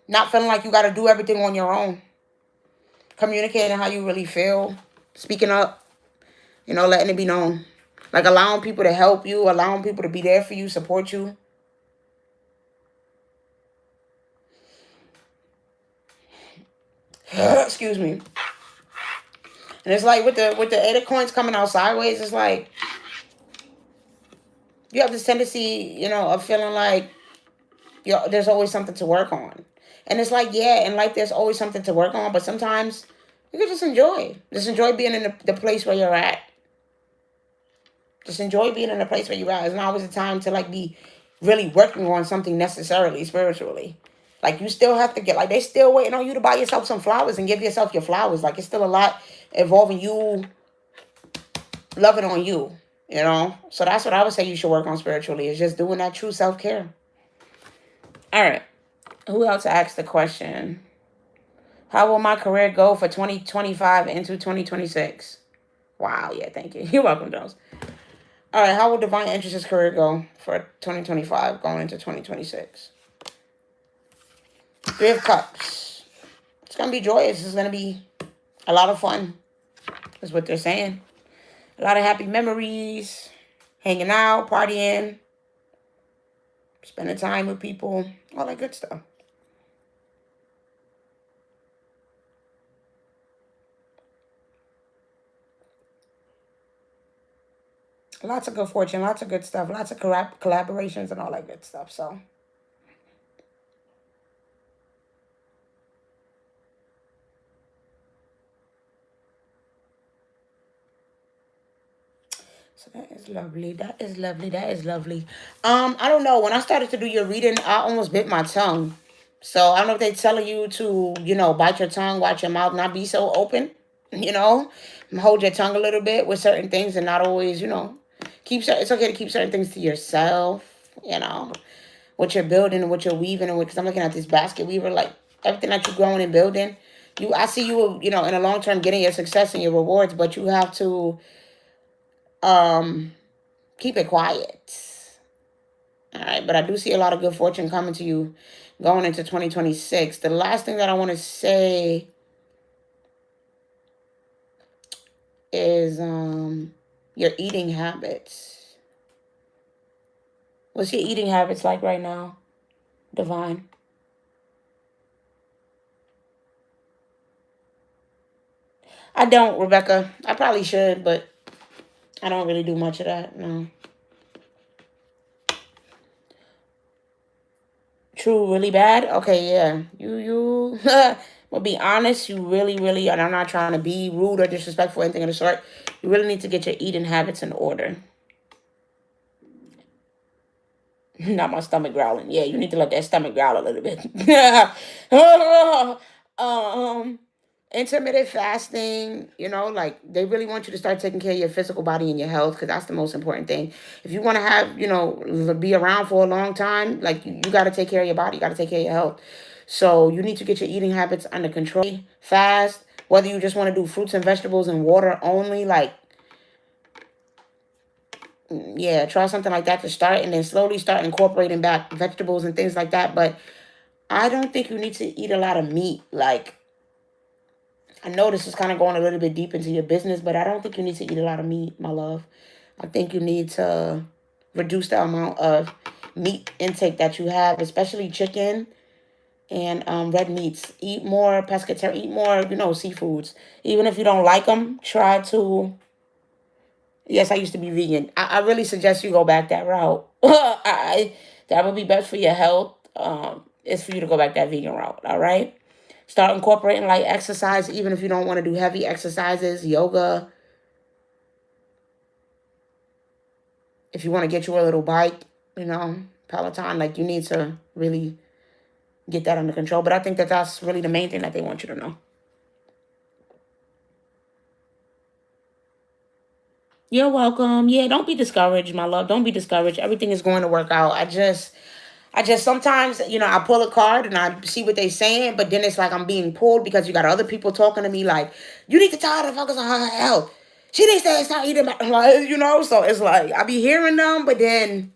Not feeling like you got to do everything on your own. Communicating how you really feel. Speaking up. Letting it be known. Like allowing people to help you. Allowing people to be there for you. Support you. Excuse me. And it's like with the 8 of Coins coming out sideways, it's like you have this tendency, of feeling like there's always something to work on. And it's like, yeah, in life there's always something to work on, but sometimes You can just enjoy. Just enjoy being in the place where you're at. Just enjoy being in the place where you're at. It's not always a time to like be really working on something necessarily spiritually. Like you still have to get like they still waiting on you to buy yourself some flowers and give yourself your flowers. Like it's still a lot involving you loving on you, you know? So that's what I would say you should work on spiritually, is just doing that true self-care. All right. Who else asked the question? How will my career go for 2025 into 2026? Wow, yeah, thank you. You're welcome, Jones. All right, how will Divine Interest's career go for 2025 going into 2026? Three of Cups. It's going to be joyous. It's going to be a lot of fun, is what they're saying. A lot of happy memories, hanging out, partying, spending time with people, all that good stuff. Lots of good fortune, lots of good stuff, lots of collaborations and all that good stuff. So that is lovely. That is lovely. That is lovely. I don't know. When I started to do your reading, I almost bit my tongue. So I don't know if they're telling you to, bite your tongue, watch your mouth, not be so open, you know, hold your tongue a little bit with certain things and not always, it's okay to keep certain things to yourself, what you're building and what you're weaving and because I'm looking at this basket weaver, like everything that you're growing and building. I see you, in the long term getting your success and your rewards, but you have to keep it quiet. All right, but I do see a lot of good fortune coming to you going into 2026. The last thing that I want to say is your eating habits. What's your eating habits like right now, Divine? I don't, Rebecca. I probably should, but I don't really do much of that. No. True, really bad. Okay, yeah. You. Well, be honest. You really, really, and I'm not trying to be rude or disrespectful or anything of the sort. You really need to get your eating habits in order. Not my stomach growling. Yeah, you need to let that stomach growl a little bit. um, Intermittent fasting, like they really want you to start taking care of your physical body and your health because that's the most important thing. If you want to have, be around for a long time, like you got to take care of your body, you got to take care of your health. So you need to get your eating habits under control. Fast, whether you just want to do fruits and vegetables and water only, like yeah, try something like that to start and then slowly start incorporating back vegetables and things like that. But I don't think you need to eat a lot of meat. Like, I know this is kind of going a little bit deep into your business, but I don't think you need to eat a lot of meat, my love. I think you need to reduce the amount of meat intake that you have, especially chicken and red meats. Eat more pescatarian, eat more, seafoods. Even if you don't like them, try to. Yes, I used to be vegan. I really suggest you go back that route. That would be best for your health. Is for you to go back that vegan route. All right. Start incorporating light exercise, even if you don't want to do heavy exercises, yoga. If you want to get you a little bike, Peloton, like you need to really get that under control. But I think that that's really the main thing that they want you to know. You're welcome. Yeah, don't be discouraged, my love. Don't be discouraged. Everything is going to work out. I just sometimes, I pull a card and I see what they're saying, but then it's like I'm being pulled because you got other people talking to me like, you need to tell her to focus on her health. She needs to start eating, like, so it's like I be hearing them, but then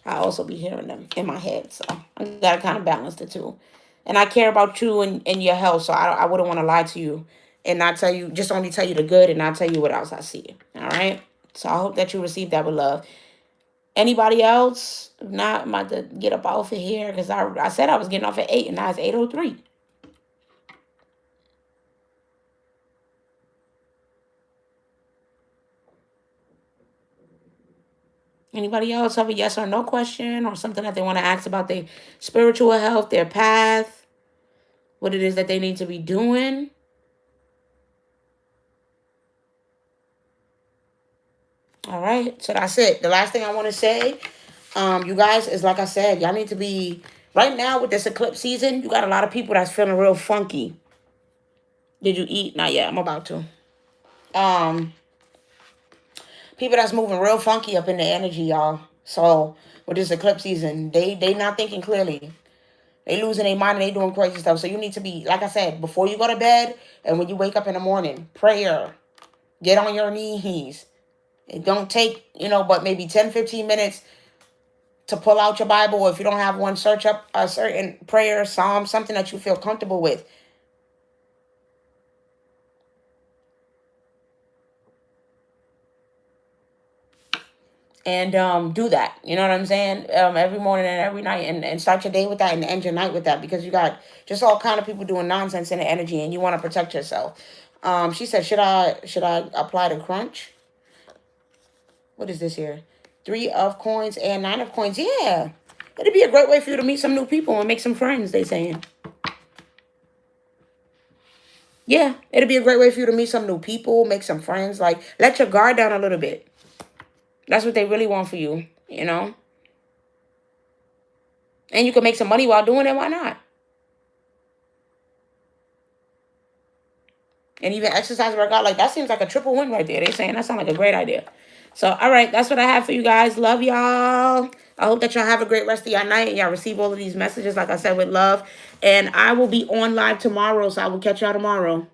I also be hearing them in my head. So I gotta kind of balance the two. And I care about you and your health, so I wouldn't want to lie to you and not tell you, just only tell you the good and not tell you what else I see. All right? So I hope that you receive that with love. Anybody else? If not, I'm about to get up off of here because I said I was getting off at 8 and now it's 8:03. Anybody else have a yes or no question or something that they want to ask about their spiritual health, their path, what it is that they need to be doing? All right. So that's it. The last thing I want to say, you guys, is like I said, y'all need to be, right now with this eclipse season, you got a lot of people that's feeling real funky. Did you eat? Not yet. I'm about to. Um, People that's moving real funky up in the energy, y'all. So with this eclipse season, they not thinking clearly. They losing their mind and they doing crazy stuff. So you need to be, like I said, before you go to bed and when you wake up in the morning, prayer. Get on your knees. It don't take, but maybe 10-15 minutes to pull out your Bible. Or if you don't have one, search up a certain prayer, psalm, something that you feel comfortable with. And do that. You know what I'm saying? Every morning and every night, and start your day with that and end your night with that, because you got just all kind of people doing nonsense in the energy and you want to protect yourself. She said, should I apply the crunch? What is this here? 3 of coins and 9 of coins. Yeah. It'd be a great way for you to meet some new people and make some friends, they saying. Yeah, it'd be a great way for you to meet some new people, make some friends. Like, let your guard down a little bit. That's what they really want for you, And you can make some money while doing it. Why not? And even exercise, work out. Like, that seems like a triple win right there. They saying that sounds like a great idea. So, all right, that's what I have for you guys. Love y'all. I hope that y'all have a great rest of your night and y'all receive all of these messages, like I said, with love. And I will be on live tomorrow, so I will catch y'all tomorrow.